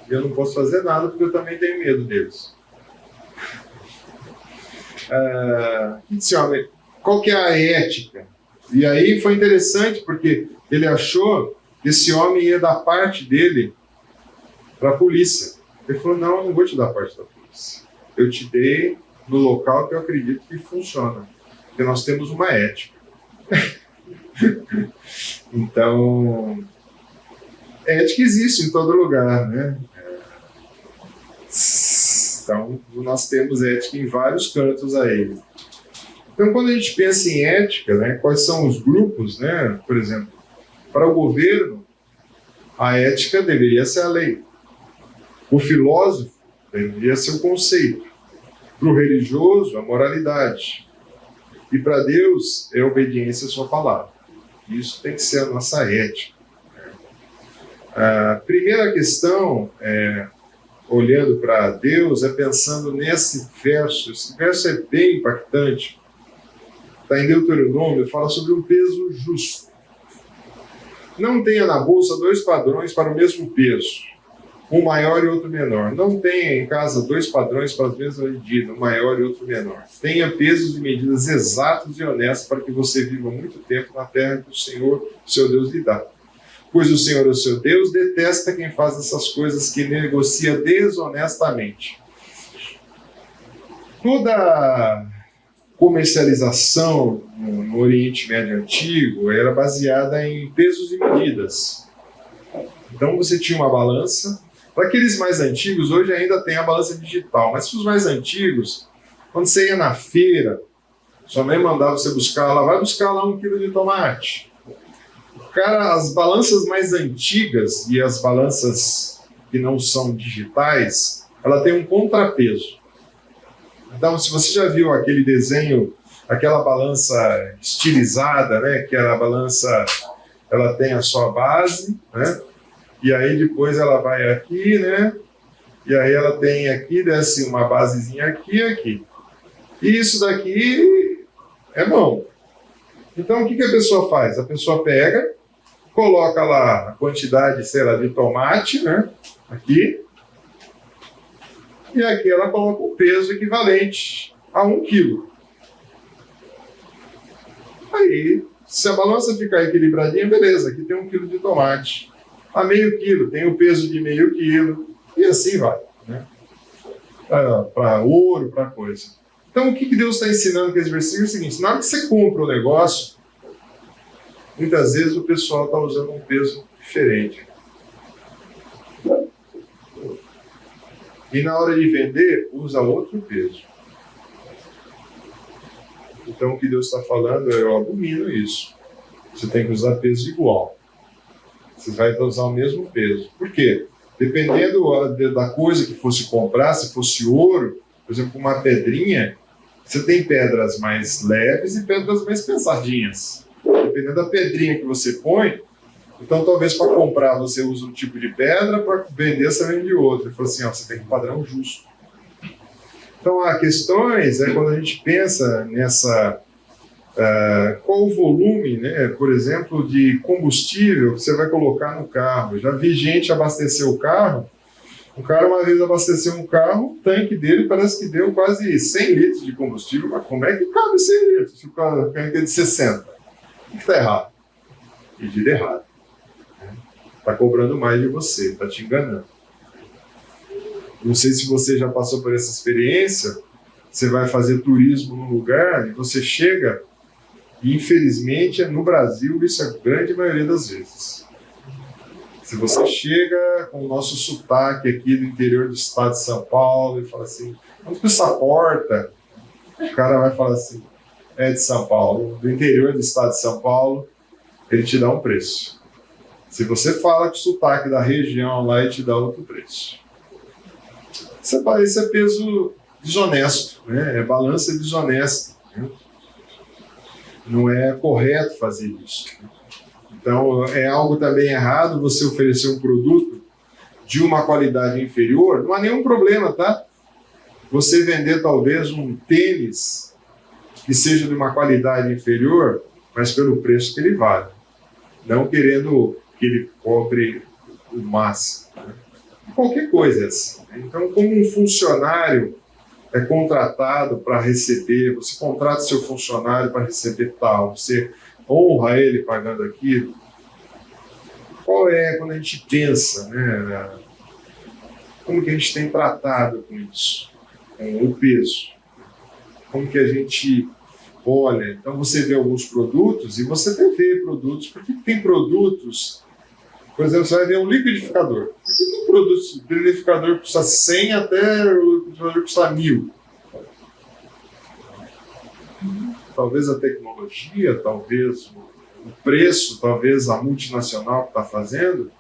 eu não posso fazer nada porque eu também tenho medo deles. Disse, olha, qual que é a ética? E aí foi interessante porque ele achou que esse homem ia dar parte dele para a polícia. Ele falou, não, eu não vou te dar parte da polícia. Eu te dei no local que eu acredito que funciona. Porque nós temos uma ética. Então, ética existe em todo lugar, né? Então, nós temos ética em vários cantos aí. Então, quando a gente pensa em ética, né, quais são os grupos, né? Por exemplo, para o governo, a ética deveria ser a lei. O filósofo deveria ser o conceito. Para o religioso, a moralidade. E para Deus, é a obediência à sua palavra. Isso tem que ser a nossa ética. A primeira questão, olhando para Deus, é pensando nesse verso. Esse verso é bem impactante. Está em Deuteronômio, fala sobre um peso justo. Não tenha na bolsa 2 padrões para o mesmo peso, um maior e outro menor. Não tenha em casa 2 padrões para as mesmas medidas, um maior e outro menor. Tenha pesos e medidas exatos e honestos para que você viva muito tempo na terra que o Senhor, seu Deus, lhe dá. Pois o Senhor, o seu Deus, detesta quem faz essas coisas, que negocia desonestamente. Toda comercialização no Oriente Médio Antigo era baseada em pesos e medidas. Então você tinha uma balança. Para aqueles mais antigos, hoje ainda tem a balança digital, mas para os mais antigos, quando você ia na feira, sua mãe mandava você buscar lá, vai buscar lá 1 quilo de tomate. Cara, as balanças mais antigas e as balanças que não são digitais, ela tem um contrapeso. Então, se você já viu aquele desenho, aquela balança estilizada, né, que a balança, ela tem a sua base, né, e aí depois ela vai aqui, né, e aí ela tem aqui, desce uma basezinha aqui e aqui. E isso daqui é mão. Então, o que a pessoa faz? A pessoa pega, coloca lá a quantidade, sei lá, de tomate, né, aqui, e aqui ela coloca o peso equivalente a 1 quilo. Aí, se a balança ficar equilibradinha, beleza, aqui tem 1 quilo de tomate. A meio quilo tem o peso de meio quilo, e assim vai, né? Para ouro, para coisa. Então, o que Deus está ensinando com esse versículo é o seguinte: na hora que você compra o negócio, muitas vezes o pessoal está usando um peso diferente. E na hora de vender, usa outro peso. Então, o que Deus está falando, eu abomino isso. Você tem que usar peso igual. Você vai usar o mesmo peso. Por quê? Dependendo da coisa que fosse comprar, se fosse ouro, por exemplo, uma pedrinha, você tem pedras mais leves e pedras mais pesadinhas. Dependendo da pedrinha que você põe, então talvez para comprar você use um tipo de pedra, para vender você vende outro. Ele falou assim, você tem que padrão justo. Então, há questões, quando a gente pensa nessa... qual o volume, né, por exemplo, de combustível que você vai colocar no carro. Eu já vi gente abastecer o carro. O cara uma vez abasteceu um carro, o tanque dele parece que deu quase 100 litros de combustível. Mas como é que cabe 100 litros se o carro é de 60? O que está errado? Medida errada. Está cobrando mais de você, está te enganando. Não sei se você já passou por essa experiência. Você vai fazer turismo num lugar e você chega, e infelizmente no Brasil isso é a grande maioria das vezes. Se você chega com o nosso sotaque aqui do interior do estado de São Paulo e fala assim, vamos para essa porta, o cara vai falar assim, é de São Paulo, do interior do estado de São Paulo, ele te dá um preço. Se você fala com o sotaque da região lá, ele te dá outro preço. Isso é peso desonesto, né? É balança desonesta, né? Não é correto fazer isso. Então, é algo também errado você oferecer um produto de uma qualidade inferior. Não há nenhum problema, tá? Você vender talvez um tênis que seja de uma qualidade inferior, mas pelo preço que ele vale. Não querendo que ele cobre o máximo, né? Qualquer coisa assim. Então, como um funcionário é contratado para receber, você contrata seu funcionário para receber tal, você honra ele pagando aquilo. Qual é, quando a gente pensa, né, como que a gente tem tratado com isso, com o peso? Como que a gente olha? Então você vê alguns produtos e você vê produtos, porque tem produtos, por exemplo, você vai ver um liquidificador. Por que tem produtos, liquidificador custa 100 até ventilador custar 1.000. Talvez a tecnologia, talvez o preço, talvez a multinacional que está fazendo,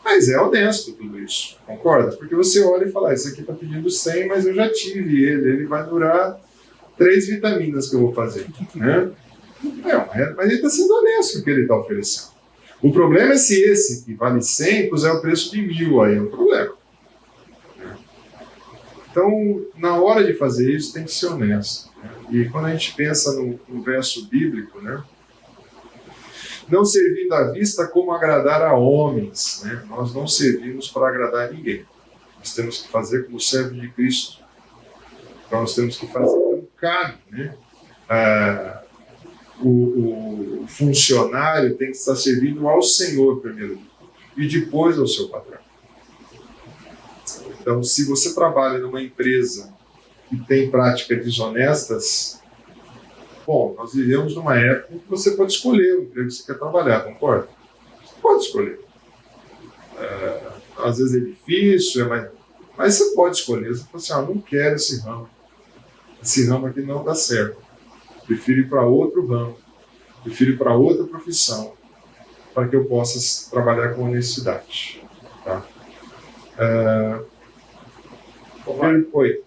mas é honesto tudo isso, concorda? Porque você olha e fala, esse aqui está pedindo 100, mas eu já tive ele vai durar 3 vitaminas que eu vou fazer, né? Mas ele está sendo honesto com o que ele está oferecendo. O problema é se esse que vale 100 puser o preço de 1.000, aí é um problema. Então, na hora de fazer isso, tem que ser honesto. E quando a gente pensa no verso bíblico, né? Não servindo à vista como agradar a homens, né? Nós não servimos para agradar ninguém. Nós temos que fazer como servo de Cristo. Então nós temos que fazer como cabe, né? O funcionário tem que estar servindo ao Senhor primeiro e depois ao seu patrão. Então, se você trabalha numa empresa que tem práticas desonestas, bom, nós vivemos numa época em que você pode escolher o emprego que você quer trabalhar, concorda? Você pode escolher. Às vezes é difícil, mas você pode escolher. Você fala assim, não quero esse ramo. Esse ramo aqui não dá certo. Prefiro ir para outro ramo. Prefiro ir para outra profissão para que eu possa trabalhar com honestidade. Tá? Oi.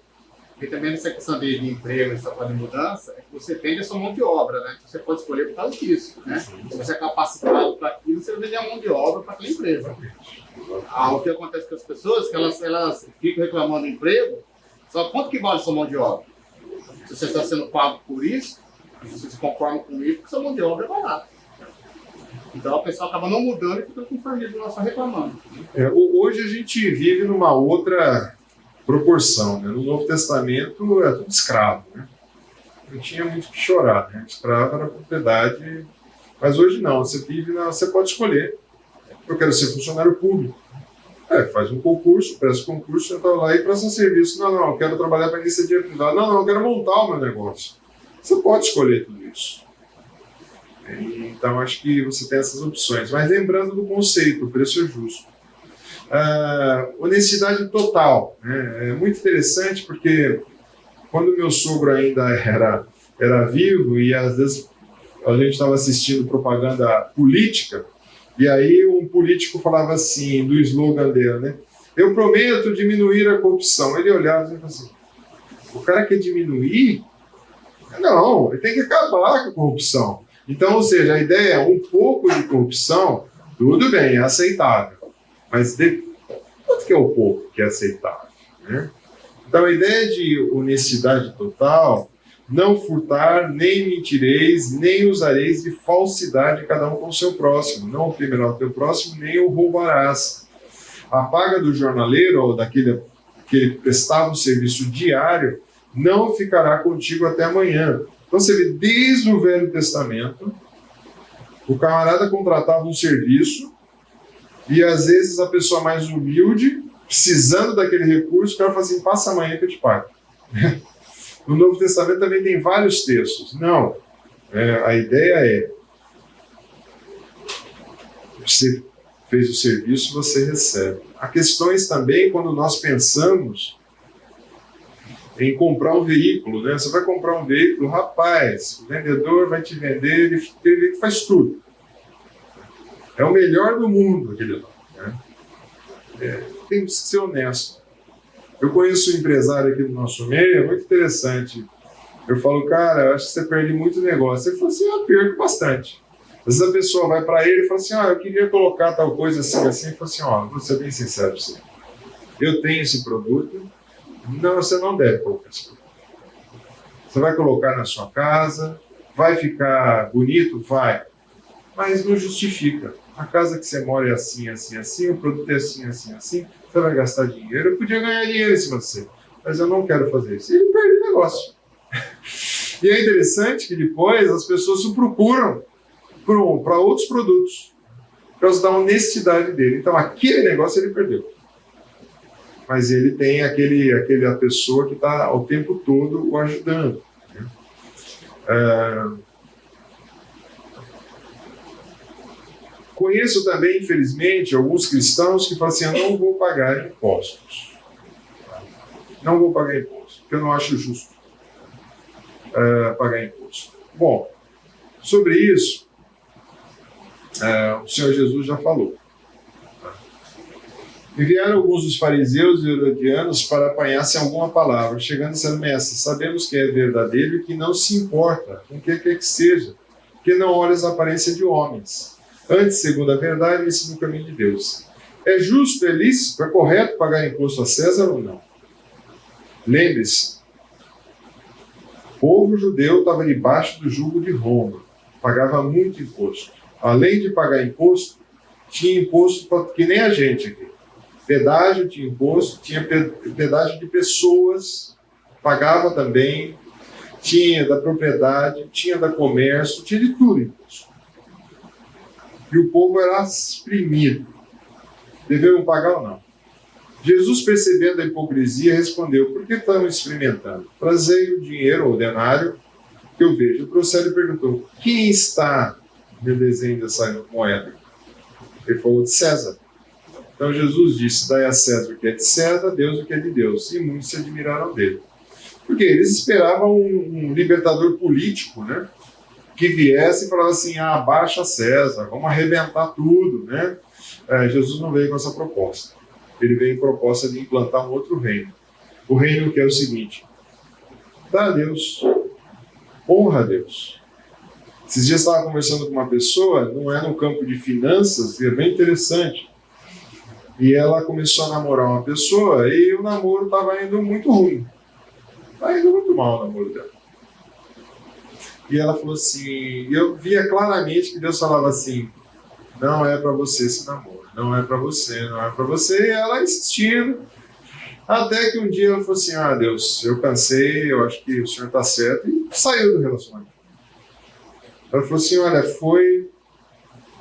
E também nessa questão de emprego, essa de mudança, é que você vende a sua mão de obra, né? Você pode escolher por causa disso, né? Se você é capacitado para aquilo, você vai vender a mão de obra para aquela empresa. O que acontece com as pessoas é que elas ficam reclamando do emprego, só quanto que vale a sua mão de obra? Se você está sendo pago por isso, você se conforma com isso, porque sua mão de obra é barata. Então a pessoa acaba não mudando e fica conformista, não só reclamando. Hoje a gente vive numa outra proporção, né? No Novo Testamento é tudo escravo, né? Não tinha muito o que chorar, né? Escravo era propriedade, mas hoje não, você pode escolher. Eu quero ser funcionário público. Faz um concurso, presta concurso, entra lá e presta serviço. Não, eu quero trabalhar para iniciativa privada. Não, eu quero montar o meu negócio. Você pode escolher tudo isso. Então acho que você tem essas opções. Mas lembrando do conceito, o preço é justo. Honestidade total, né? É muito interessante porque quando meu sogro ainda era vivo e às vezes a gente estava assistindo propaganda política e aí um político falava assim, do slogan dele, né? Eu prometo diminuir a corrupção. Ele olhava e falava assim, o cara quer diminuir? Não, ele tem que acabar com a corrupção. Então, ou seja, a ideia é um pouco de corrupção, tudo bem, é aceitável. Mas quanto que é o pouco que é aceitável? Né? Então, a ideia de honestidade total, não furtar, nem mentireis, nem usareis de falsidade cada um com o seu próximo. Não oprimirá o teu próximo, nem o roubarás. A paga do jornaleiro, ou daquele que prestava um serviço diário, não ficará contigo até amanhã. Então, você vê, desde o Velho Testamento, o camarada contratava um serviço, e às vezes a pessoa mais humilde, precisando daquele recurso, o cara fala assim, passa amanhã que eu te pago. No Novo Testamento também tem vários textos. Não, a ideia é, você fez o serviço, você recebe. Há questões também quando nós pensamos em comprar um veículo, né? Você vai comprar um veículo, rapaz, o vendedor vai te vender, ele faz tudo. É o melhor do mundo, aquele lá, né? Tem que ser honesto. Eu conheço um empresário aqui do nosso meio, é muito interessante. Eu falo, cara, eu acho que você perde muito negócio. Ele falou assim, eu perco bastante. Às vezes a pessoa vai para ele e fala assim, eu queria colocar tal coisa assim, assim. Ele fala assim, vou ser bem sincero para você. Eu tenho esse produto. Não, você não deve colocar esse produto. Você vai colocar na sua casa, vai ficar bonito? Vai. Mas não justifica. A casa que você mora é assim, assim, assim, o produto é assim, assim, assim, você vai gastar dinheiro. Eu podia ganhar dinheiro em cima de você, mas eu não quero fazer isso. E ele perde o negócio. E é interessante que depois as pessoas o procuram para outros produtos, por causa da honestidade dele. Então aquele negócio ele perdeu. Mas ele tem a pessoa que está o tempo todo o ajudando. Né? Conheço também, infelizmente, alguns cristãos que falam assim, eu não vou pagar impostos. não vou pagar imposto, porque eu não acho justo pagar imposto. Bom, sobre isso, o Senhor Jesus já falou. Enviaram alguns dos fariseus e herodianos para apanhar-se alguma palavra, chegando e dizendo: Mestre, sabemos que é verdadeiro e que não se importa com o que quer que seja, que não olhas a aparência de homens. Antes, segundo a verdade, ensina o caminho de Deus. É justo, é lícito, é correto pagar imposto a César ou não? Lembre-se, o povo judeu estava debaixo do jugo de Roma, pagava muito imposto. Além de pagar imposto, tinha imposto que nem a gente aqui. Pedágio tinha imposto, tinha pedágio de pessoas, pagava também, tinha da propriedade, tinha da comércio, tinha de tudo imposto. E o povo era exprimido. Deveriam pagar ou não? Jesus, percebendo a hipocrisia, respondeu: por que estão experimentando? Trazei o dinheiro ou o denário que eu vejo. O processo perguntou: quem está no desenho dessa moeda? Ele falou: de César. Então Jesus disse: dai a César o que é de César, a Deus o que é de Deus. E muitos se admiraram dele. Porque eles esperavam um libertador político, né? Que viesse e falasse assim: baixa César, vamos arrebentar tudo, né? Jesus não veio com essa proposta. Ele veio com a proposta de implantar um outro reino. O reino que é o seguinte: dá a Deus, honra a Deus. Esses dias eu estava conversando com uma pessoa, não é no campo de finanças, e é bem interessante. E ela começou a namorar uma pessoa e o namoro estava indo muito ruim. Estava indo muito mal o namoro dela. E ela falou assim, eu via claramente que Deus falava assim: não é para você esse namoro, não é para você, não é para você. E ela insistindo, até que um dia ela falou assim: Deus, eu cansei, eu acho que o senhor está certo, e saiu do relacionamento. Ela falou assim: olha, foi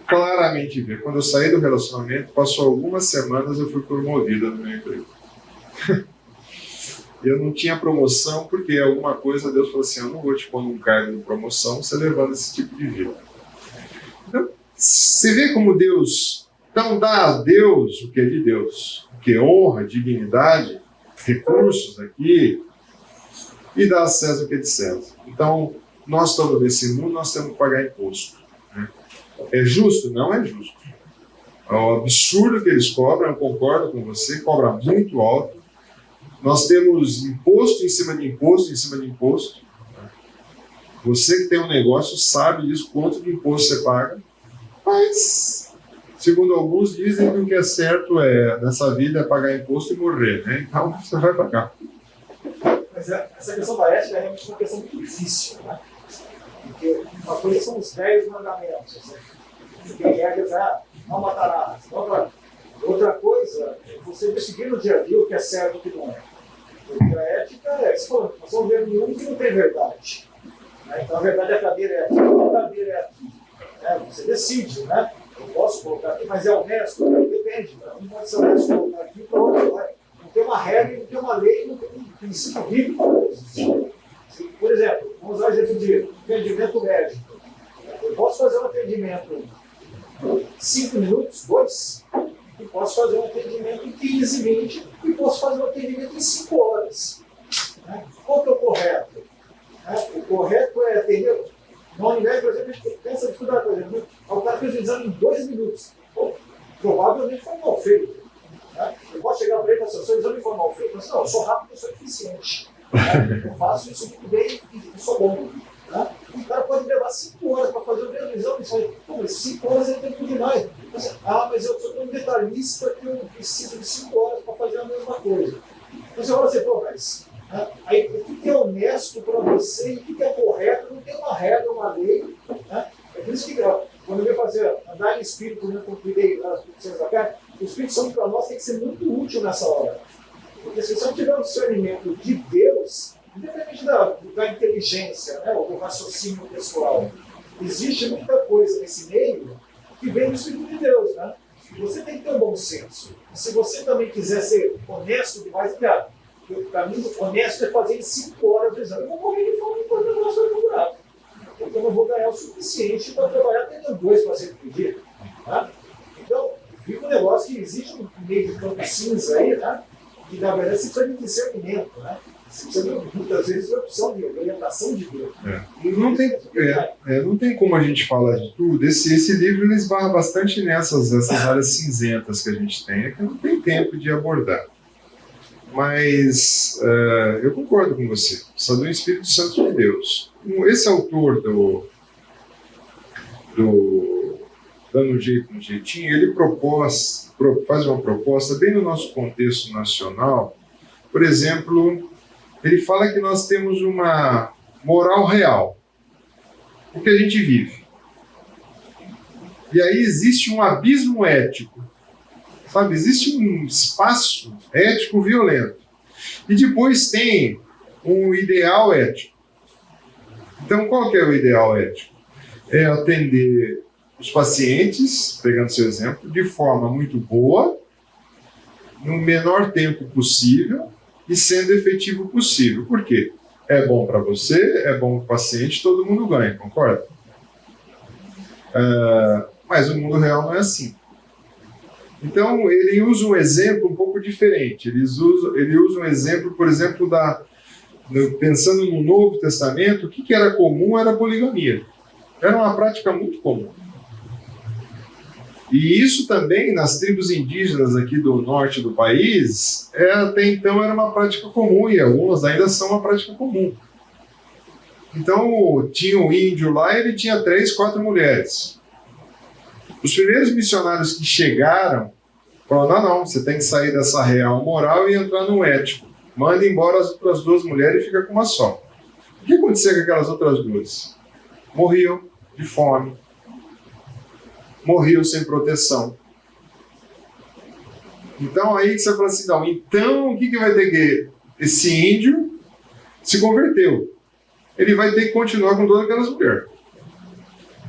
claramente ver. Quando eu saí do relacionamento, passou algumas semanas, eu fui promovida no meu emprego. Eu não tinha promoção, porque alguma coisa Deus falou assim: eu não vou te pôr num cargo de promoção, você levando esse tipo de vida. Então, você vê como Deus, então dá a Deus o que é de Deus, o que é honra, dignidade, recursos aqui, e dá a César o que é de César. Então, nós estamos nesse mundo, nós temos que pagar imposto. Né? É justo? Não é justo. É um absurdo que eles cobram, eu concordo com você, cobra muito alto. Nós temos imposto em cima de imposto, em cima de imposto. Você que tem um negócio sabe disso, quanto de imposto você paga. Mas, segundo alguns, dizem que o que é certo nessa vida é pagar imposto e morrer, né? Então, você vai pagar. Mas essa questão da ética é realmente uma questão muito difícil, né? Porque uma coisa são os 10 mandamentos. Você tem regras, não matarás. Outra coisa é você decidir no dia a dia o que é certo e o que não é. Porque a ética nós vamos ver nenhum que não tem verdade. Né? Então a verdade é a cadeira é aqui, a cadeira é aqui. Né? Você decide, né? Eu posso colocar aqui, mas é honesto? Depende. Não pode ser honesto colocar aqui para outro. Não tem uma regra, não tem uma lei, não tem um princípio bíblico para isso. Por exemplo, vamos usar o exemplo de atendimento médico. Eu posso fazer um atendimento em 5 minutos, 2, e posso fazer um atendimento em 15, 20, e posso fazer um atendimento em 5 horas. Né? Qual que é o correto? O correto é atender. No universo, por exemplo, a gente pensa em estudar, por exemplo, o cara fez o exame em 2 minutos. Bom, provavelmente foi mal feito. Né? Eu posso chegar para ele e falar assim: o seu exame foi mal feito? Eu falo assim: não, eu sou rápido, eu sou eficiente. Eu faço isso muito bem e sou bom. Né? O cara pode levar 5 horas para fazer o mesmo exame. Você fala: pô, mas 5 horas é tempo demais. Mas eu sou tão detalhista que eu preciso de 5 horas para fazer a mesma coisa. Então você fala assim: pô, mas aí, o que é honesto para você e o que é correto? Não tem uma regra, uma lei. Né? É por isso que quando eu ia fazer andar em espírito, né, quando eu cuidei das produções da carne, o Espírito Santo para nós tem que ser muito útil nessa hora. Porque se você não tiver um discernimento de Deus, independente da inteligência, né, ou do raciocínio pessoal, existe muita coisa nesse meio que vem do Espírito de Deus. Né? E você tem que ter um bom senso. E se você também quiser ser honesto demais, para mim, honesto é fazer em 5 horas do exame. Eu vou morrer de fome enquanto eu não sou procurado. Porque eu não vou ganhar o suficiente para trabalhar tendo 2 pacientes por dia. Tá? Então, fica um negócio que existe um meio de campo cinza aí, né? que na verdade você precisa de discernimento, né? Você precisa muitas vezes de opção de orientação de Deus. Não tem como a gente falar de tudo. Esse livro ele esbarra bastante nessas áreas cinzentas que a gente tem, é que não tem tempo de abordar. Mas eu concordo com você, precisa do Espírito Santo de Deus. Esse autor Dando um jeito no jeitinho, ele faz uma proposta bem no nosso contexto nacional. Por exemplo, ele fala que nós temos uma moral real, o que a gente vive. E aí existe um abismo ético, sabe? Existe um espaço ético violento. E depois tem um ideal ético. Então, qual que é o ideal ético? É atender os pacientes, pegando seu exemplo, de forma muito boa, no menor tempo possível e sendo efetivo possível. Por quê? É bom para você, é bom para o paciente, todo mundo ganha, concorda? Mas o mundo real não é assim. Então, ele usa um exemplo um pouco diferente. Ele usa um exemplo, por exemplo, pensando no Novo Testamento, o que era comum era a poligamia. Era uma prática muito comum. E isso também, nas tribos indígenas aqui do norte do país, até então era uma prática comum, e algumas ainda são uma prática comum. Então, tinha um índio lá, ele tinha 3, 4 mulheres. Os primeiros missionários que chegaram, falaram, não, você tem que sair dessa real moral e entrar no ético. Manda embora as outras 2 mulheres e fica com uma só. O que acontecia com aquelas outras 2? Morriam de fome. Morriam sem proteção. Então aí você fala assim, não, então o que vai ter que... Esse índio se converteu. Ele vai ter que continuar com todas aquelas mulheres.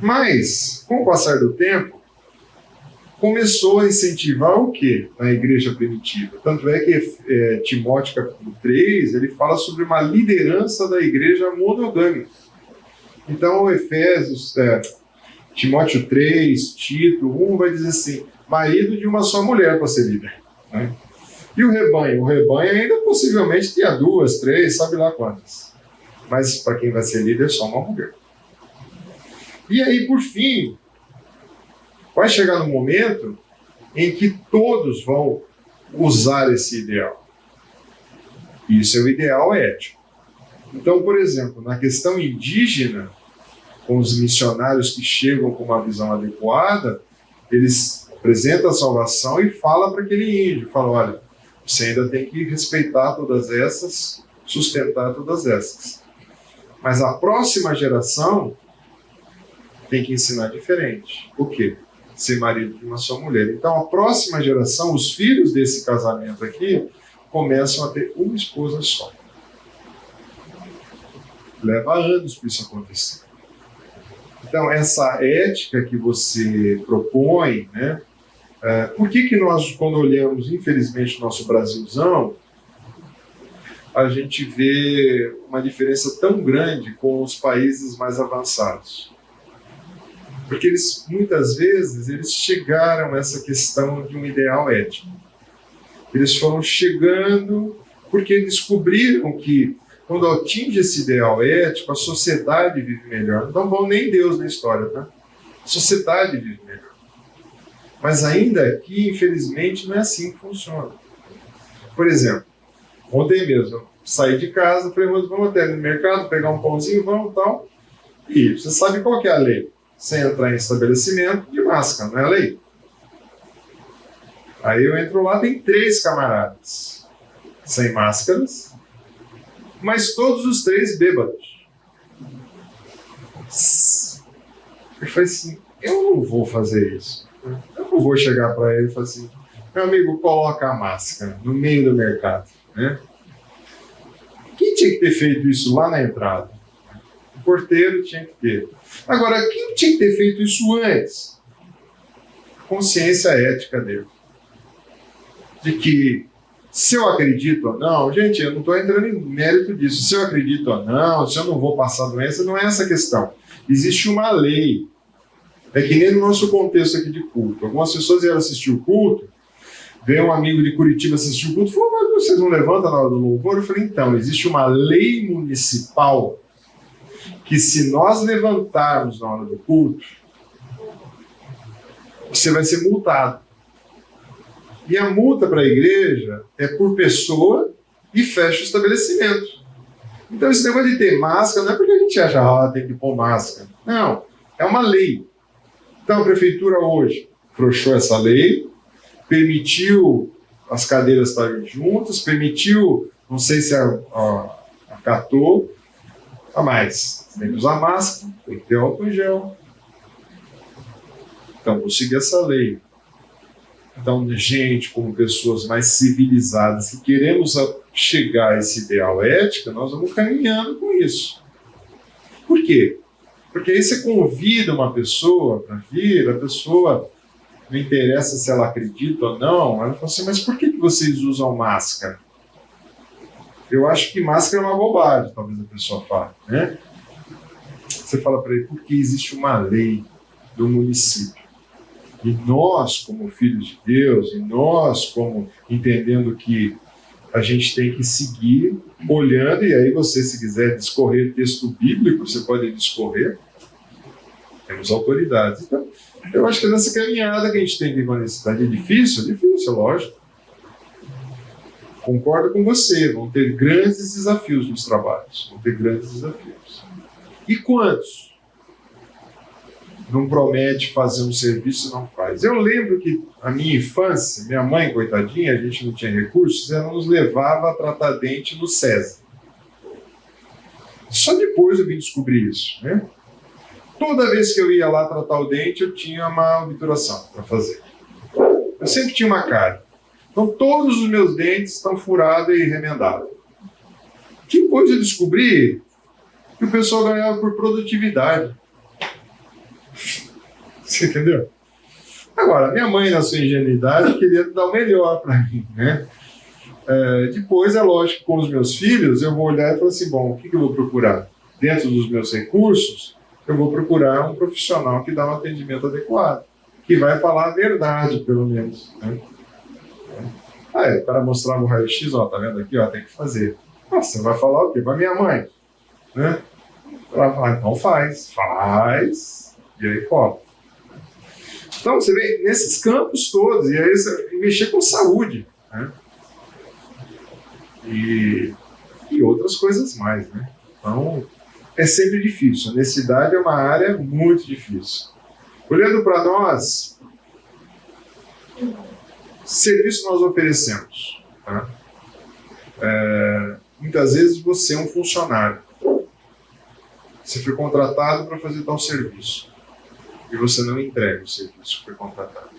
Mas, com o passar do tempo, começou a incentivar o quê? Na igreja primitiva. Tanto é que Timóteo capítulo 3, ele fala sobre uma liderança da igreja monogâmica. Então, Efésios... Timóteo 3, Tito 1 vai dizer assim, marido de uma só mulher para ser líder. Né? E o rebanho? O rebanho ainda possivelmente tinha 2, 3, sabe lá quantas. Mas para quem vai ser líder, só uma mulher. E aí, por fim, vai chegar no momento em que todos vão usar esse ideal. Isso é o ideal ético. Então, por exemplo, na questão indígena, com os missionários que chegam com uma visão adequada, eles apresentam a salvação e falam para aquele índio, falam, olha, você ainda tem que respeitar todas essas, sustentar todas essas. Mas a próxima geração tem que ensinar diferente. O quê? Ser marido de uma só mulher. Então, a próxima geração, os filhos desse casamento aqui, começam a ter uma esposa só. Leva anos para isso acontecer. Então, essa ética que você propõe, né? Por que nós, quando olhamos, infelizmente, o nosso Brasilzão, a gente vê uma diferença tão grande com os países mais avançados? Porque eles, muitas vezes, eles chegaram a essa questão de um ideal ético. Eles foram chegando porque descobriram que quando atinge esse ideal ético, a sociedade vive melhor. Não vão nem Deus na história, tá? A sociedade vive melhor. Mas ainda aqui, infelizmente, não é assim que funciona. Por exemplo, ontem mesmo, saí de casa, falei, vamos até no mercado, pegar um pãozinho, vamos e tal. E você sabe qual que é a lei? Sem entrar em estabelecimento, de máscara, não é a lei? Aí eu entro lá, tem 3 camaradas sem máscaras, mas todos os 3 bêbados. Eu falei assim, eu não vou fazer isso. Eu não vou chegar para ele e falar assim, meu amigo, coloca a máscara no meio do mercado. Né? Quem tinha que ter feito isso lá na entrada? O porteiro tinha que ter. Agora, quem tinha que ter feito isso antes? A consciência ética dele. De que se eu acredito ou não, gente, eu não estou entrando em mérito disso. Se eu acredito ou não, se eu não vou passar doença, não é essa a questão. Existe uma lei. É que nem no nosso contexto aqui de culto. Algumas pessoas vieram assistir o culto Veio um amigo de Curitiba assistir o culto e falou, mas vocês não levantam na hora do louvor? Eu falei, então, existe uma lei municipal que se nós levantarmos na hora do culto, você vai ser multado. E a multa para a igreja é por pessoa e fecha o estabelecimento. Então esse negócio de ter máscara não é porque a gente acha, tem que pôr máscara. Não, é uma lei. Então a prefeitura hoje afrouxou essa lei, permitiu as cadeiras estarem juntas, permitiu, não sei se acatou, a mais. Tem que usar máscara, tem que ter álcool em gel. Então, vou seguir essa lei. Então, gente, como pessoas mais civilizadas, que queremos chegar a esse ideal ético, nós vamos caminhando com isso. Por quê? Porque aí você convida uma pessoa para vir, a pessoa, não interessa se ela acredita ou não, ela fala assim, mas por que vocês usam máscara? Eu acho que máscara é uma bobagem, talvez a pessoa fale, né? Você fala para ele, porque existe uma lei do município. E nós, como filhos de Deus, e nós, como entendendo que a gente tem que seguir olhando, e aí você, se quiser discorrer texto bíblico, você pode discorrer. Temos autoridades. Então, eu acho que é nessa caminhada que a gente tem que ir com a necessidade. É difícil, lógico. Concordo com você, vão ter grandes desafios nos trabalhos. Vão ter grandes desafios. E quantos não promete fazer um serviço e não faz? Eu lembro que a minha infância, minha mãe, coitadinha, a gente não tinha recursos, ela nos levava a tratar dente no César. Só depois eu vim descobrir isso, né? Toda vez que eu ia lá tratar o dente, eu tinha uma obturação para fazer. Eu sempre tinha uma cárie. Então todos os meus dentes estão furados e remendados. Depois eu descobri que o pessoal ganhava por produtividade. Você entendeu? Agora, minha mãe, na sua ingenuidade, queria dar o melhor para mim, né? Depois, é lógico, com os meus filhos, eu vou olhar e falar assim, bom, o que eu vou procurar? Dentro dos meus recursos, eu vou procurar um profissional que dá um atendimento adequado, que vai falar a verdade, pelo menos, né? O cara mostrava o raio-x, ó, tá vendo aqui, ó, tem que fazer. Nossa, você vai falar o quê? Pra minha mãe, né? Ela vai falar, então faz, e aí foca. Então, você vê nesses campos todos, e aí você mexer com saúde, né? E outras coisas mais, né? Então, é sempre difícil. A necessidade é uma área muito difícil. Olhando para nós, serviço nós oferecemos, tá? Muitas vezes você é um funcionário. Você foi contratado para fazer tal serviço. E você não entrega o serviço que foi contratado.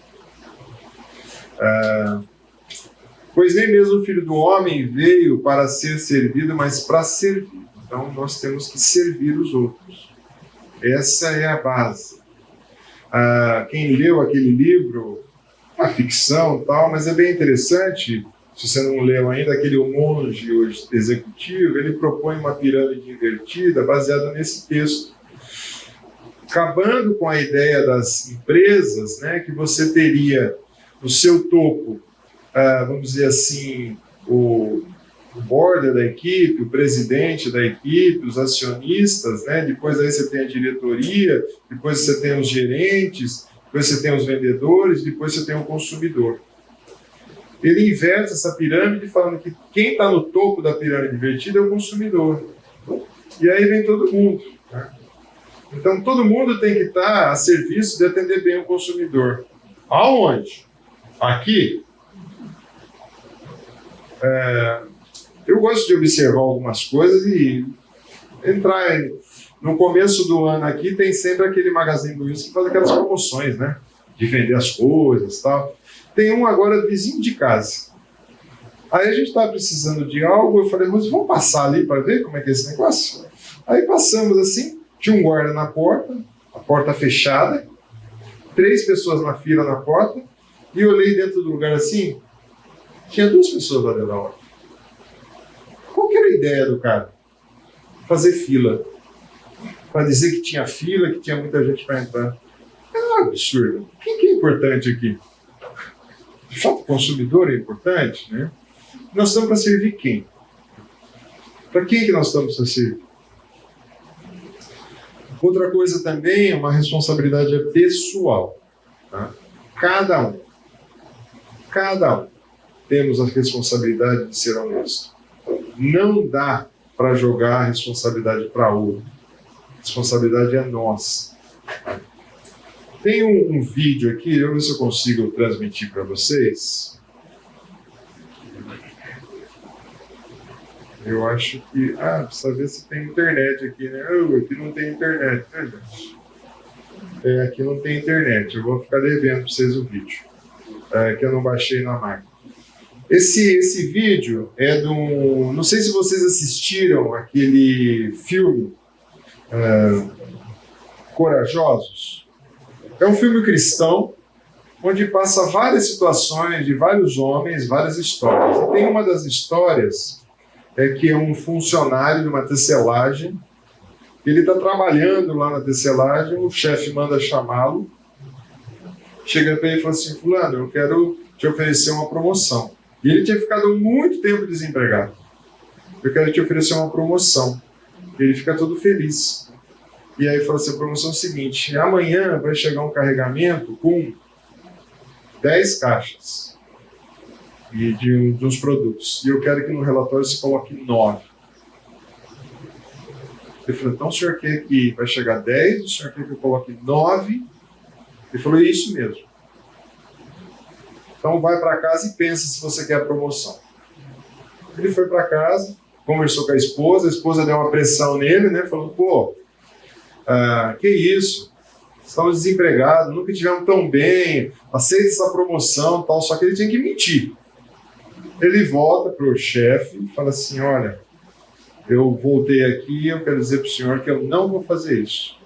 Pois nem mesmo o Filho do Homem veio para ser servido, mas para servir. Então nós temos que servir os outros. Essa é a base. Quem leu aquele livro, a ficção e tal, mas é bem interessante, se você não leu ainda, aquele O Monge Executivo, ele propõe uma pirâmide invertida baseada nesse texto. Acabando com a ideia das empresas, né, que você teria no seu topo, vamos dizer assim, o board da equipe, o presidente da equipe, os acionistas, né, depois aí você tem a diretoria, depois você tem os gerentes, depois você tem os vendedores, depois você tem o consumidor. Ele inverte essa pirâmide falando que quem está no topo da pirâmide invertida é o consumidor. E aí vem todo mundo, né? Então, todo mundo tem que estar a serviço de atender bem o consumidor. Aonde? Aqui? Eu gosto de observar algumas coisas e entrar no começo do ano aqui, tem sempre aquele Magazine Luiza que faz aquelas promoções, né? De vender as coisas e tal. Tem um agora vizinho de casa. Aí a gente estava precisando de algo, eu falei, mas vamos passar ali para ver como é que é esse negócio? Aí passamos assim, tinha um guarda na porta, a porta fechada, 3 pessoas na fila na porta, e eu olhei dentro do lugar assim, tinha 2 pessoas lá dentro da hora. Qual que era a ideia do cara? Fazer fila. Para dizer que tinha fila, que tinha muita gente para entrar. É um absurdo. Quem que é importante aqui? De fato, o consumidor é importante, né? Nós estamos para servir quem? Para quem que nós estamos para servir? Outra coisa também, uma responsabilidade pessoal. Tá? Cada um temos a responsabilidade de ser honesto. Não dá para jogar a responsabilidade para outro. A responsabilidade é nossa. Tem um vídeo aqui, eu vou ver se eu consigo transmitir para vocês. Eu acho que... precisa ver se tem internet aqui, né? Aqui não tem internet, né, gente? Aqui não tem internet. Eu vou ficar devendo para vocês o vídeo. Que eu não baixei na máquina. Esse vídeo é de um... Não sei se vocês assistiram aquele filme Corajosos. É um filme cristão, onde passa várias situações de vários homens, várias histórias. E tem uma das histórias que é um funcionário de uma tecelagem. Ele está trabalhando lá na tecelagem, o chefe manda chamá-lo. Chega para ele e fala assim: fulano, eu quero te oferecer uma promoção. E ele tinha ficado muito tempo desempregado. Eu quero te oferecer uma promoção. Ele fica todo feliz. E aí fala assim: a promoção é o seguinte: amanhã vai chegar um carregamento com 10 caixas de uns produtos. E eu quero que no relatório você coloque 9. Ele falou: então o senhor quer que vai chegar 10, o senhor quer que eu coloque 9? Ele falou: isso mesmo. Então vai para casa e pensa se você quer a promoção. Ele foi para casa, conversou com a esposa deu uma pressão nele, né? Falou: pô, que isso? Estamos desempregados, nunca tivemos tão bem, aceita essa promoção, tal. Só que ele tinha que mentir. Ele volta para o chefe e fala assim: olha, eu voltei aqui, eu quero dizer para o senhor que eu não vou fazer isso.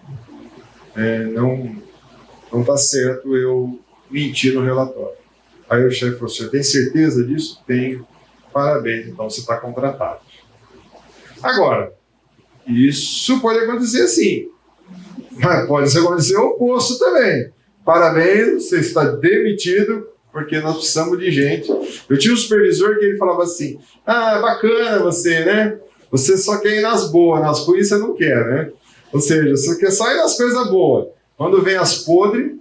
Não está certo eu mentir no relatório. Aí o chefe falou: senhor tem certeza disso? Tenho. Parabéns, então você está contratado. Agora, isso pode acontecer assim, mas pode acontecer o oposto também. Parabéns, você está demitido, porque nós precisamos de gente. Eu tinha um supervisor que ele falava assim: bacana você, né? Você só quer ir nas boas, nas ruins você não quer, né? Ou seja, você quer só ir nas coisas boas. Quando vem as podres,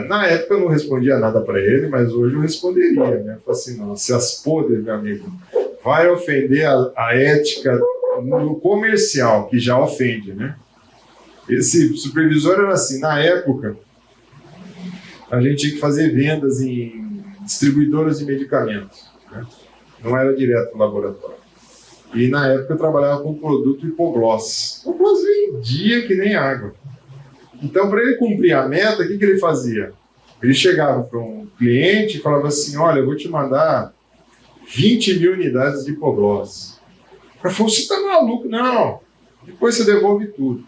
na época eu não respondia nada para ele, mas hoje eu responderia, né? Eu falei assim: não, se as podres, meu amigo, vai ofender a ética no comercial, que já ofende, né? Esse supervisor era assim: na época, a gente tinha que fazer vendas em distribuidoras de medicamentos, né? Não era direto no laboratório. E na época eu trabalhava com produto hipogloss. O hipogloss vendia que nem água. Então, para ele cumprir a meta, o que ele fazia? Ele chegava para um cliente e falava assim: olha, eu vou te mandar 20 mil unidades de hipogloss. O cara falou: você está maluco? Não. Depois você devolve tudo.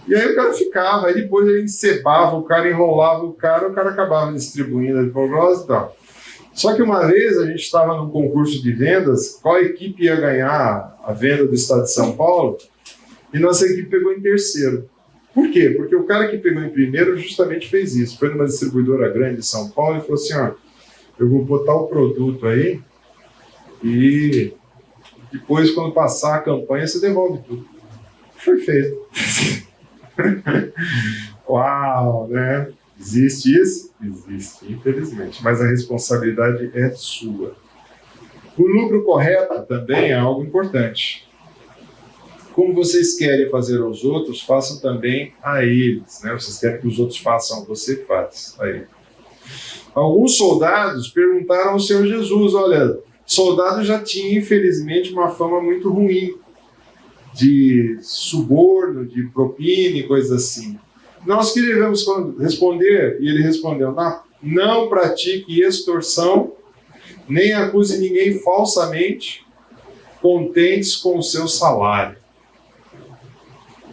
E aí o cara ficava, aí depois ele encebava o cara, enrolava o cara acabava distribuindo a hipogloss e tal. Só que uma vez a gente estava num concurso de vendas, qual equipe ia ganhar a venda do estado de São Paulo, e nossa equipe pegou em terceiro. Por quê? Porque o cara que pegou em primeiro justamente fez isso. Foi numa distribuidora grande de São Paulo e falou assim: ó, eu vou botar o produto aí e depois, quando passar a campanha, você devolve tudo. Foi feito. Uau, né? Existe isso? Existe, infelizmente. Mas a responsabilidade é sua. O lucro correto também é algo importante. Como vocês querem fazer aos outros, façam também a eles, né? Vocês querem que os outros façam, você faz a eles. Alguns soldados perguntaram ao Senhor Jesus: olha, soldado já tinha, infelizmente, uma fama muito ruim de suborno, de propina e coisas assim. Nós que devemos responder? E ele respondeu: não pratique extorsão, nem acuse ninguém falsamente, contentes com o seu salário.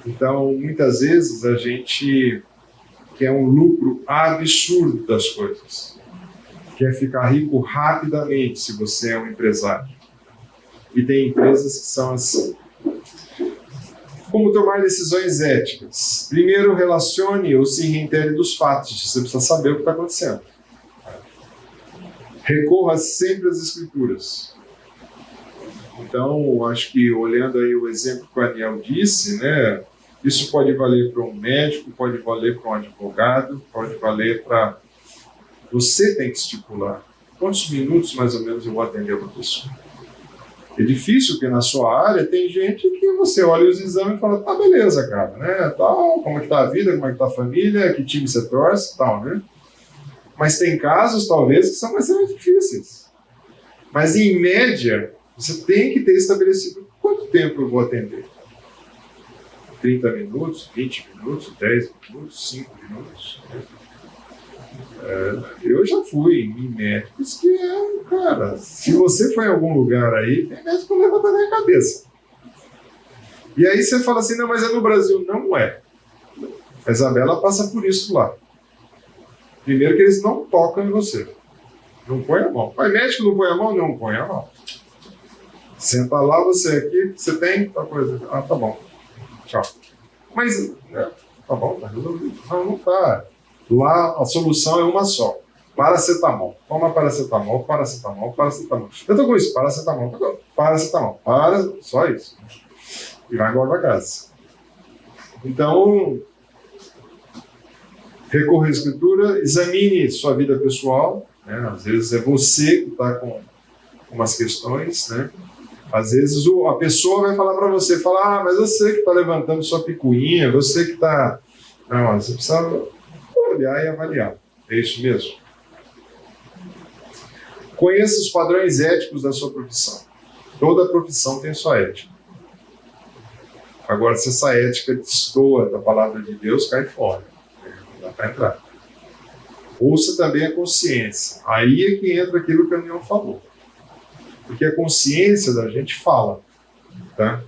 Então, muitas vezes a gente quer um lucro absurdo das coisas. Quer ficar rico rapidamente, se você é um empresário. E tem empresas que são assim. Como tomar decisões éticas? Primeiro, relacione ou se reintere dos fatos. Você precisa saber o que está acontecendo. Recorra sempre às Escrituras. Então, acho que olhando aí o exemplo que o Aniel disse, né, isso pode valer para um médico, pode valer para um advogado, pode valer para... Você tem que estipular quantos minutos mais ou menos eu vou atender uma pessoa. É difícil porque na sua área tem gente que você olha os exames e fala, tá, beleza, cara, né, tal, como é que tá a vida, como é que tá a família, que time você torce, tal, né? Mas tem casos, talvez, que são mais difíceis. Mas, em média, você tem que ter estabelecido quanto tempo eu vou atender. 30 minutos, 20 minutos, 10 minutos, 5 minutos. Eu já fui em médicos que cara, se você for em algum lugar aí, tem médico levantando a cabeça. E aí você fala assim, não, mas é no Brasil. Não é. A Isabela passa por isso lá. Primeiro que eles não tocam em você. Não põe a mão. Mas médico não põe a mão? Não põe a mão. Senta lá, você aqui, você tem tal coisa. Ah, tá bom. Tchau. Mas, tá bom, tá resolvido. Não tá. Lá a solução é uma só. Paracetamol. Toma paracetamol, paracetamol, paracetamol. Eu tô com isso, paracetamol, paracetamol, só isso. E vai embora pra casa. Então, recorra à Escritura, examine sua vida pessoal, né? Às vezes é você que está com umas questões, né? Às vezes a pessoa vai falar para você, mas você que está levantando sua picuinha, você que está... Não, você precisa olhar e avaliar. É isso mesmo. Conheça os padrões éticos da sua profissão. Toda profissão tem sua ética. Agora, se essa ética destoa da palavra de Deus, cai fora. Não dá para entrar. Ouça também a consciência. Aí é que entra aquilo que o Aniel falou. Porque a consciência da gente fala. Tá?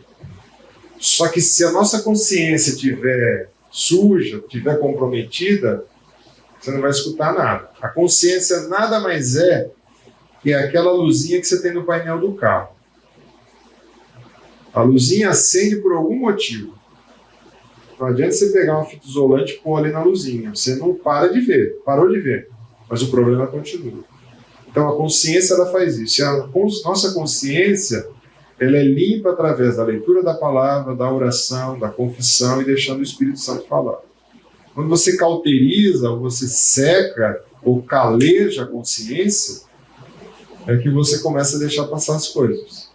Só que se a nossa consciência estiver suja, estiver comprometida, você não vai escutar nada. A consciência nada mais é que aquela luzinha que você tem no painel do carro. A luzinha acende por algum motivo. Não adianta você pegar uma fita isolante e pôr ali na luzinha. Você não para de ver. Parou de ver. Mas o problema continua. Então a consciência ela faz isso. E a nossa consciência ela é limpa através da leitura da palavra, da oração, da confissão e deixando o Espírito Santo falar. Quando você cauteriza, ou você seca, ou caleja a consciência, é que você começa a deixar passar as coisas.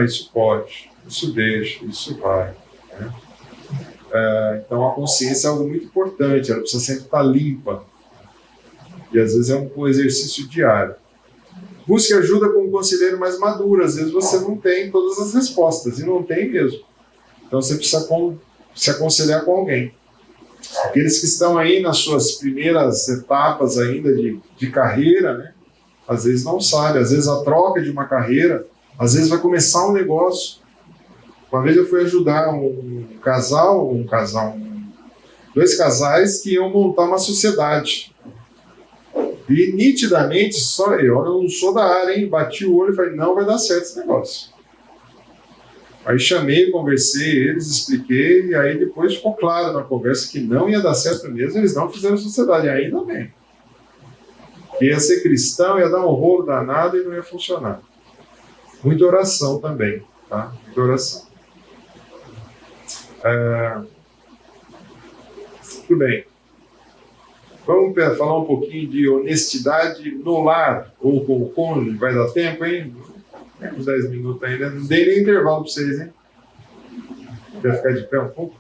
Isso pode, isso deixa, isso vai. Né? Então a consciência é algo muito importante, ela precisa sempre estar limpa. E às vezes é um exercício diário. Busque ajuda com um conselheiro mais maduro, às vezes você não tem todas as respostas, e não tem mesmo. Então você precisa se aconselhar com alguém. Aqueles que estão aí nas suas primeiras etapas ainda de carreira, né? Às vezes não sabem, às vezes a troca de uma carreira, às vezes vai começar um negócio. Uma vez eu fui ajudar dois casais que iam montar uma sociedade. E nitidamente, só eu não sou da área, hein? Bati o olho e falei, não vai dar certo esse negócio. Aí chamei, conversei, eles expliquei, e aí depois ficou claro na conversa que não ia dar certo mesmo, eles não fizeram sociedade, ainda bem. Que ia ser cristão, ia dar um rolo danado e não ia funcionar. Muita oração também, tá? Muita oração. Tudo bem. Vamos falar um pouquinho de honestidade no lar, ou com o cônjuge, vai dar tempo, hein? Uns 10 minutos ainda. Não dei nem intervalo para vocês, hein? Quer ficar de pé um pouco?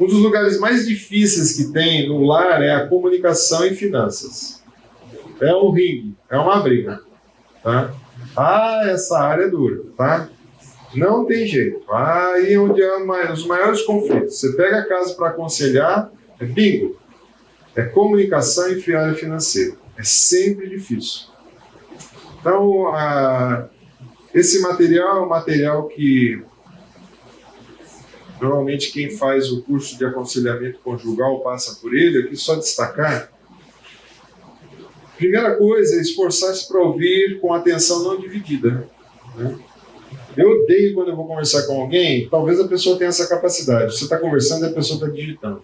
Um dos lugares mais difíceis que tem no lar é a comunicação e finanças. É um ringue, é uma briga. Tá? Essa área é dura, tá? Não tem jeito. Aí é onde há os maiores conflitos. Você pega a casa para aconselhar, é bingo. É comunicação e área financeira. É sempre difícil. Então, esse material é um material que normalmente quem faz o curso de aconselhamento conjugal passa por ele. Aqui só destacar. Primeira coisa é esforçar-se para ouvir com atenção não dividida. Né? Eu odeio quando eu vou conversar com alguém, talvez a pessoa tenha essa capacidade. Você está conversando e a pessoa está digitando.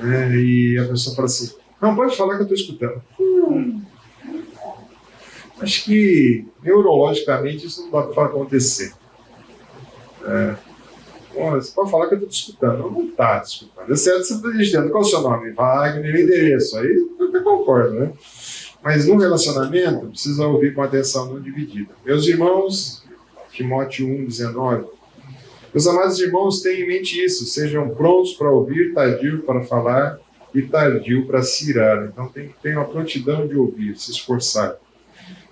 E a pessoa fala assim, Não, pode falar que eu estou escutando. Acho que neurologicamente isso não dá para acontecer. Você pode falar que eu estou te escutando. Não está te escutando. É certo, você está dizendo qual é o seu nome? Wagner, endereço. Aí eu até concordo, né? Mas no relacionamento, precisa ouvir com atenção não dividida. Meus irmãos, Timóteo 1,19. Meus amados irmãos, tenham em mente isso. Sejam prontos para ouvir, tardio para falar e tardio para se irar. Então tem que ter uma prontidão de ouvir, se esforçar.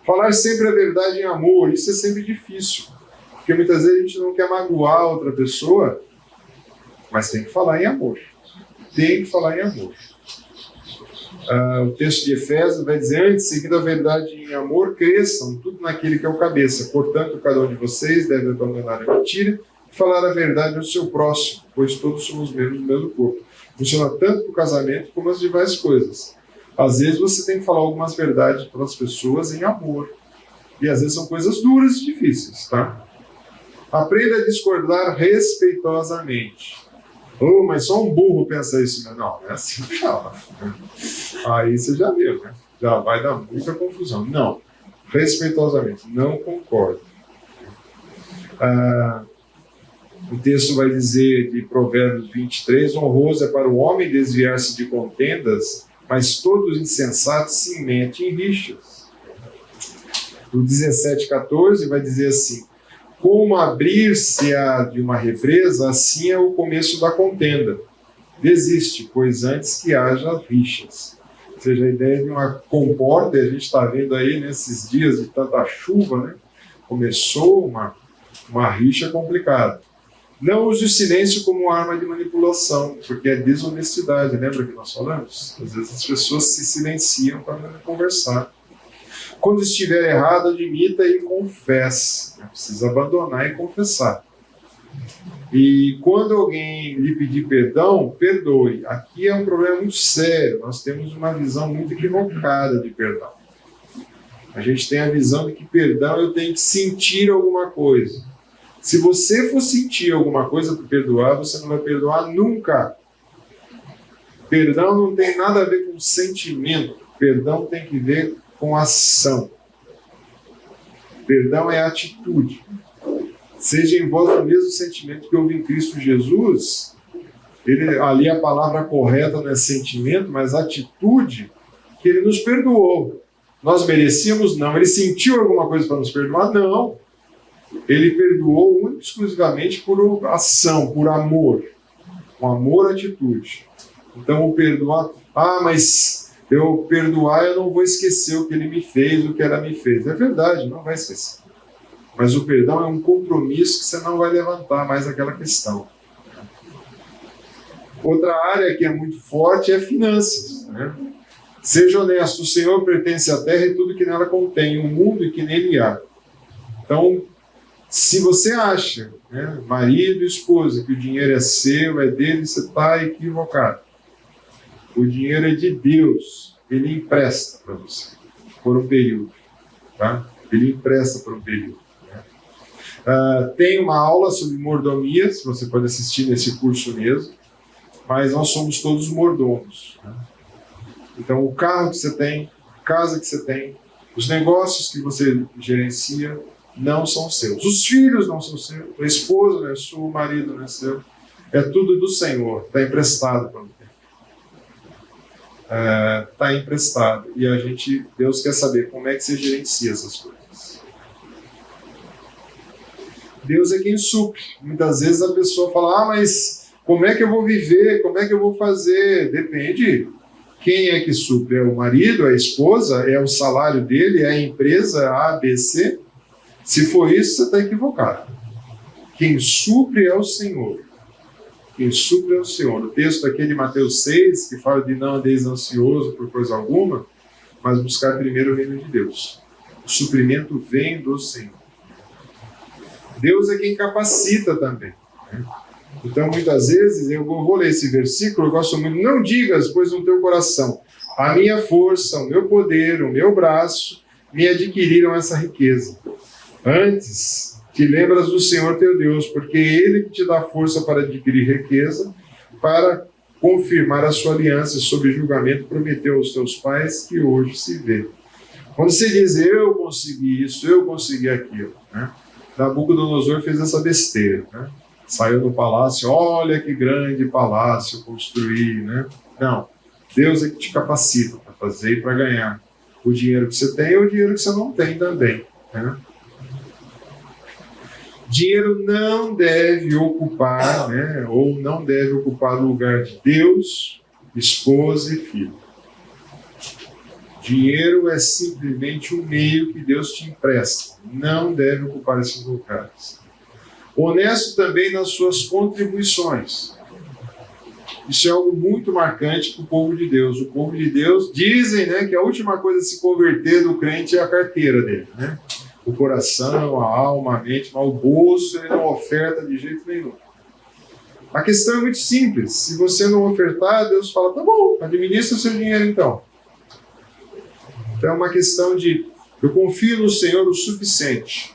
Falar sempre a verdade em amor, isso é sempre difícil. Porque muitas vezes a gente não quer magoar outra pessoa, mas tem que falar em amor. Tem que falar em amor. O texto de Efésios vai dizer: antes, seguindo a verdade em amor, cresçam tudo naquele que é o cabeça. Portanto, cada um de vocês deve abandonar a mentira e falar a verdade ao seu próximo, pois todos somos membros do mesmo corpo. Funciona tanto para o casamento como as demais coisas. Às vezes você tem que falar algumas verdades para as pessoas em amor. E às vezes são coisas duras e difíceis, tá? Aprenda a discordar respeitosamente. Mas só um burro pensa isso. Não, não é assim, não. Aí você já viu, né? Já vai dar muita confusão. Não, respeitosamente, não concordo. O texto vai dizer de Provérbios 23, honroso é para o homem desviar-se de contendas, mas todos insensatos se metem em rixas. O 17:14 vai dizer assim: como abrir-se-á de uma represa, assim é o começo da contenda. Desiste, pois antes que haja rixas. Ou seja, a ideia de uma comporta, a gente está vendo aí nesses dias de tanta chuva, né? Começou uma rixa complicada. Não use o silêncio como arma de manipulação, porque é desonestidade. Lembra que nós falamos? Às vezes as pessoas se silenciam para não conversar. Quando estiver errado, admita e confesse. Precisa abandonar e confessar. E quando alguém lhe pedir perdão, perdoe. Aqui é um problema muito sério. Nós temos uma visão muito equivocada de perdão. A gente tem a visão de que perdão eu tenho que sentir alguma coisa. Se você for sentir alguma coisa para perdoar, você não vai perdoar nunca. Perdão não tem nada a ver com sentimento. Perdão tem que ver com ação. Perdão é atitude. Seja em vós o mesmo sentimento que houve em Cristo Jesus. Ali a palavra correta não é sentimento, mas atitude, que ele nos perdoou. Nós merecíamos? Não. Ele sentiu alguma coisa para nos perdoar? Não. Ele perdoou única e exclusivamente por ação, por amor. Com amor, atitude. Então, o perdoar... mas eu perdoar, eu não vou esquecer o que ele me fez, o que ela me fez. É verdade, não vai esquecer. Mas o perdão é um compromisso que você não vai levantar mais aquela questão. Outra área que é muito forte é finanças, né? Seja honesto, o Senhor pertence à terra e tudo que nela contém, o mundo e que nele há. Então, se você acha, né, marido e esposa, que o dinheiro é seu, é dele, você está equivocado. O dinheiro é de Deus, ele empresta para você, por um período. Tá? Ele empresta por um período. Tem uma aula sobre mordomias, você pode assistir nesse curso mesmo, mas nós somos todos mordomos. Né? Então, o carro que você tem, a casa que você tem, os negócios que você gerencia não são seus. Os filhos não são seus, a esposa não é sua, o marido não é seu. É tudo do Senhor, está emprestado para você. Está emprestado. E Deus quer saber como é que você gerencia essas coisas. Deus é quem supre. Muitas vezes a pessoa fala, mas como é que eu vou viver? Como é que eu vou fazer? Depende. Quem é que supre? É o marido, é a esposa? É o salário dele? É a empresa A, B, C? Se for isso, você está equivocado. Quem supre é o Senhor. Quem supre é o Senhor. O texto aqui de Mateus 6, que fala de não andeis ansioso por coisa alguma, mas buscar primeiro o reino de Deus. O suprimento vem do Senhor. Deus é quem capacita também. Né? Então, muitas vezes, eu vou ler esse versículo, eu gosto muito, não digas, pois no teu coração, a minha força, o meu poder, o meu braço, me adquiriram essa riqueza. Antes, te lembras do Senhor teu Deus, porque é Ele que te dá força para adquirir riqueza, para confirmar a sua aliança sob julgamento, prometeu aos teus pais que hoje se vê. Quando você diz, eu consegui isso, eu consegui aquilo, né? Nabucodonosor fez essa besteira, né? Saiu do palácio, olha que grande palácio construí, né? Não, Deus é que te capacita para fazer e para ganhar o dinheiro que você tem ou o dinheiro que você não tem também, né? Dinheiro não deve ocupar, né? Ou não deve ocupar o lugar de Deus, esposa e filho. Dinheiro é simplesmente um meio que Deus te empresta. Não deve ocupar esses lugares. Honesto também nas suas contribuições. Isso é algo muito marcante para o povo de Deus. O povo de Deus, dizem, né, que a última coisa a se converter do crente é a carteira dele, né? O coração, a alma, a mente, mas o bolso ele não oferta de jeito nenhum. A questão é muito simples. Se você não ofertar, Deus fala, tá bom, administra o seu dinheiro então. Então é uma questão de, eu confio no Senhor o suficiente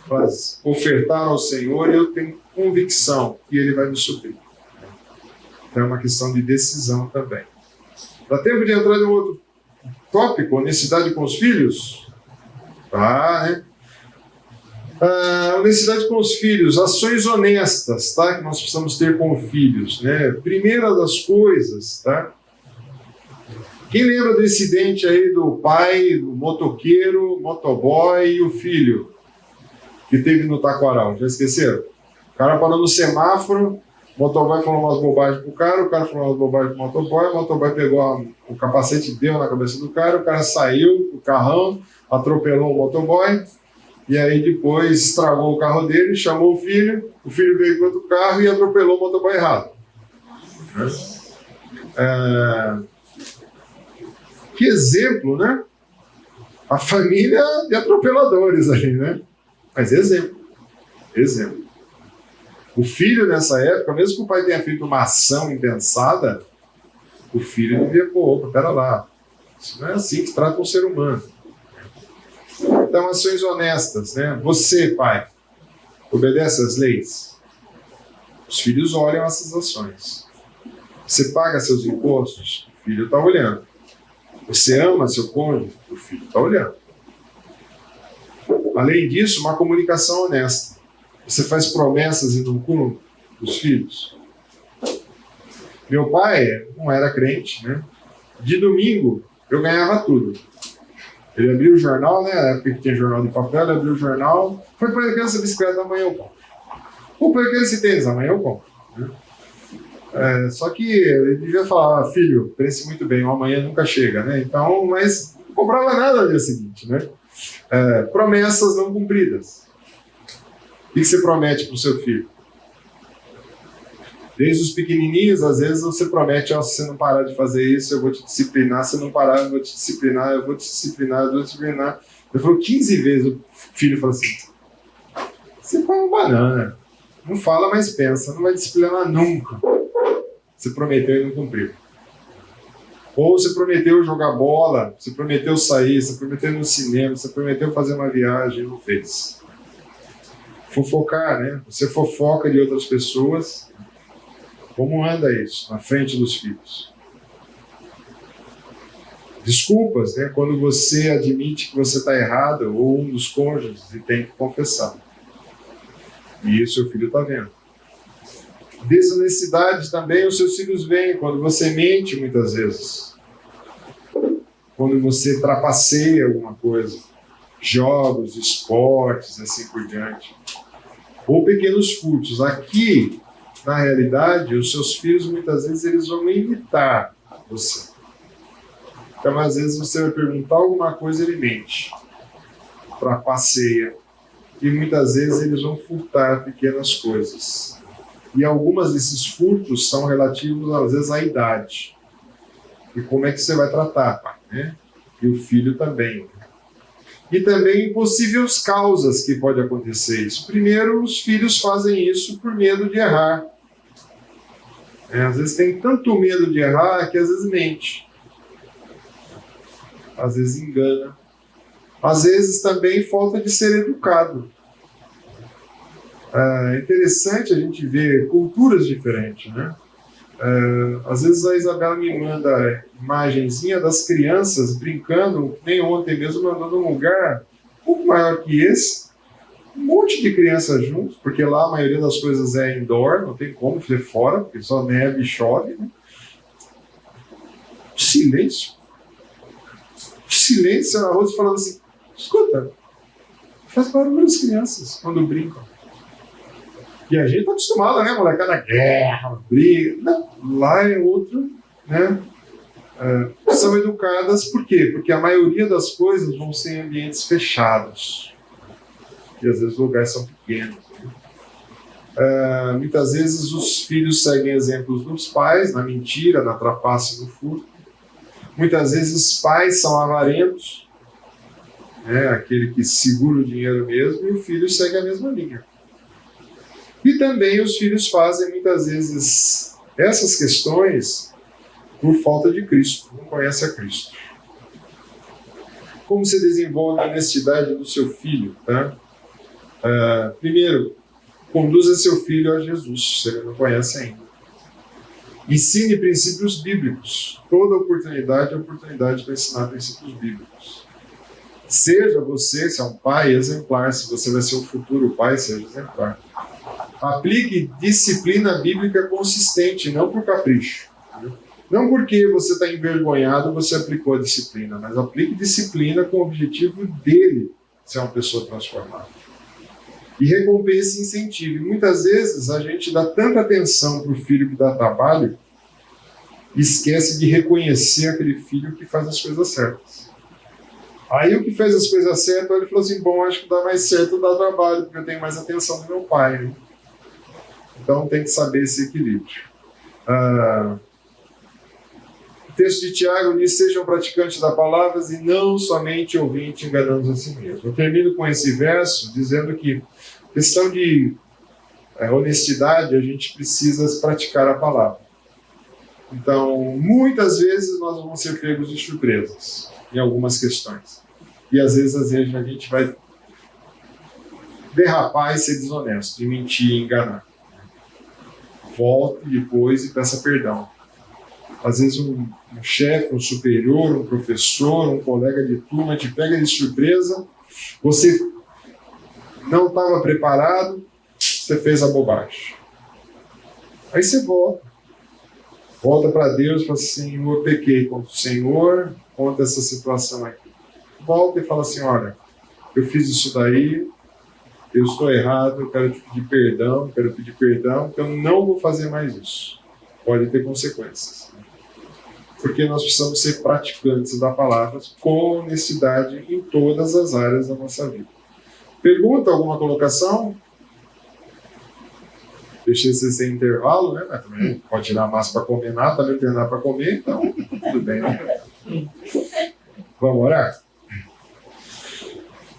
para ofertar ao Senhor e eu tenho convicção que Ele vai me suprir. Então é uma questão de decisão também. Dá tempo de entrar em um outro tópico, honestidade com os filhos? Tá, né? Honestidade com os filhos, ações honestas, tá? Que nós precisamos ter com filhos, né? Primeira das coisas, tá? Quem lembra do incidente aí do pai, do motoqueiro, motoboy e o filho que teve no Taquaral? Já esqueceram? O cara parou no semáforo, o motoboy falou umas bobagens pro cara, o cara falou umas bobagens pro motoboy, o motoboy pegou o capacete e deu na cabeça do cara, o cara saiu do carrão, atropelou o motoboy, e aí depois estragou o carro dele, chamou o filho veio com outro carro e atropelou o motoboy errado. Que exemplo, né? A família de atropeladores ali, né? Mas exemplo. O filho nessa época, mesmo que o pai tenha feito uma ação impensada, o filho devia, opa, pera lá. Isso não é assim que trata um ser humano. Então, ações honestas, né? Você, pai, obedece às leis? Os filhos olham essas ações. Você paga seus impostos? O filho está olhando. Você ama seu cônjuge? O filho está olhando. Além disso, uma comunicação honesta. Você faz promessas e não cumpre os filhos? Meu pai não era crente, né? De domingo, eu ganhava tudo. Ele abriu o jornal, né? Na época que tinha jornal de papel, ele abriu o jornal. Foi para aquela bicicleta, amanhã eu compro. Ou para aquele tênis, amanhã eu compro. Né? Só que ele devia falar, filho, pense muito bem, o amanhã nunca chega, né? Então, mas não comprava nada no dia seguinte, né? Promessas não cumpridas. O que você promete para o seu filho? Desde os pequenininhos, às vezes você promete, se você não parar de fazer isso, eu vou te disciplinar, se não parar, eu vou te disciplinar, eu vou te disciplinar, eu vou te disciplinar. Ele falou 15 vezes, o filho falou assim, você põe uma banana, não fala, mas pensa, não vai disciplinar nunca. Você prometeu e não cumpriu. Ou você prometeu jogar bola, você prometeu sair, você prometeu ir no cinema, você prometeu fazer uma viagem e não fez. Fofocar, né? Você fofoca de outras pessoas. Como anda isso na frente dos filhos? Desculpas, né? Quando você admite que você está errado, ou um dos cônjuges, e tem que confessar. E isso seu filho está vendo. Desonestidade também os seus filhos veem quando você mente muitas vezes. Quando você trapaceia alguma coisa. Jogos, esportes, assim por diante. Ou pequenos furtos. Aqui, na realidade, os seus filhos muitas vezes eles vão imitar você. Então, às vezes você vai perguntar alguma coisa e ele mente. Trapaceia. E muitas vezes eles vão furtar pequenas coisas. E algumas desses furtos são relativos, às vezes, à idade. E como é que você vai tratar, pai, né? E o filho também. E também possíveis causas que pode acontecer isso. Primeiro, os filhos fazem isso por medo de errar. Às vezes tem tanto medo de errar que às vezes mente. Às vezes engana. Às vezes também falta de ser educado. É interessante a gente ver culturas diferentes, né? Às vezes a Isabela me manda imagenzinha das crianças brincando, nem ontem mesmo, mandando um lugar um pouco maior que esse, um monte de crianças juntos, porque lá a maioria das coisas é indoor, não tem como fazer fora, porque só neve e chove, né? Silêncio. Silêncio na rua, falando assim, escuta, faz barulho as crianças quando brincam. E a gente está acostumado, né, molecada? Guerra, briga. Não, lá é outro, né? São educadas por quê? Porque a maioria das coisas vão ser em ambientes fechados. E às vezes os lugares são pequenos. Muitas vezes os filhos seguem exemplos dos pais, na mentira, na trapaça e no furto. Muitas vezes os pais são avarentos, né? Aquele que segura o dinheiro mesmo, e o filho segue a mesma linha. E também os filhos fazem muitas vezes essas questões por falta de Cristo, não conhece a Cristo. Como se desenvolve a honestidade do seu filho? Tá? Primeiro, conduza seu filho a Jesus, se ele não conhece ainda. Ensine princípios bíblicos. Toda oportunidade é oportunidade para ensinar princípios bíblicos. Seja você, se é um pai, exemplar. Se você vai ser o futuro pai, seja exemplar. Aplique disciplina bíblica consistente, não por capricho. Não porque você está envergonhado, você aplicou a disciplina, mas aplique disciplina com o objetivo dele ser uma pessoa transformada. E recompense e incentive. Muitas vezes a gente dá tanta atenção para o filho que dá trabalho e esquece de reconhecer aquele filho que faz as coisas certas. Aí o que fez as coisas certas, ele falou assim, bom, acho que dá mais certo dar trabalho, porque eu tenho mais atenção do meu pai, né? Então tem que saber esse equilíbrio. O texto de Tiago diz, sejam praticantes da palavra e não somente ouvintes enganando a si mesmos. Eu termino com esse verso dizendo que questão de honestidade, a gente precisa praticar a palavra. Então, muitas vezes nós vamos ser pegos de surpresas em algumas questões. E às vezes a gente vai derrapar e ser desonesto, e mentir e enganar. Volte depois e peça perdão. Às vezes um chefe, um superior, um professor, um colega de turma te pega de surpresa, você não estava preparado, você fez a bobagem. Aí você volta para Deus e fala assim, eu pequei contra o Senhor, contra essa situação aqui. Volta e fala assim, olha, eu fiz isso daí, eu estou errado, eu quero te pedir perdão, que eu não vou fazer mais isso. Pode ter consequências. Porque nós precisamos ser praticantes da palavra com honestidade em todas as áreas da nossa vida. Pergunta, alguma colocação? Deixei você sem intervalo, né? Mas também pode tirar a massa para comer nada, também não tem nada para comer, então tudo bem, né? Vamos orar?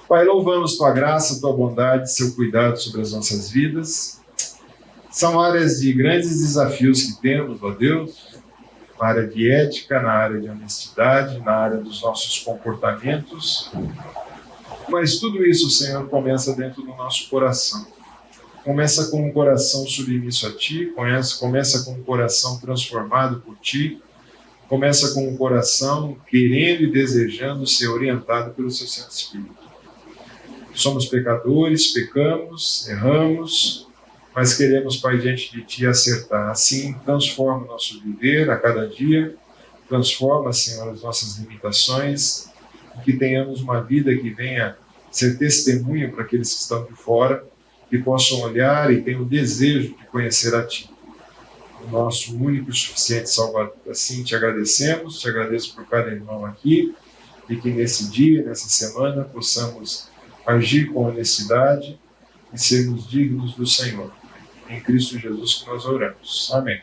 Pai, louvamos Tua graça, Tua bondade, Seu cuidado sobre as nossas vidas. São áreas de grandes desafios que temos, ó Deus, na área de ética, na área de honestidade, na área dos nossos comportamentos. Mas tudo isso, Senhor, começa dentro do nosso coração. Começa com um coração submisso a Ti, começa com um coração transformado por Ti, começa com um coração querendo e desejando ser orientado pelo Seu Santo Espírito. Somos pecadores, pecamos, erramos, mas queremos, Pai, diante de Ti acertar. Assim, transforma o nosso viver a cada dia, transforma, Senhor, as nossas limitações, que tenhamos uma vida que venha ser testemunha para aqueles que estão de fora, que possam olhar e tenham o desejo de conhecer a Ti, o nosso único e suficiente Salvador. Assim te agradecemos, te agradeço por cada irmão aqui, e que nesse dia, nessa semana, possamos agir com honestidade e sermos dignos do Senhor. Em Cristo Jesus que nós oramos. Amém.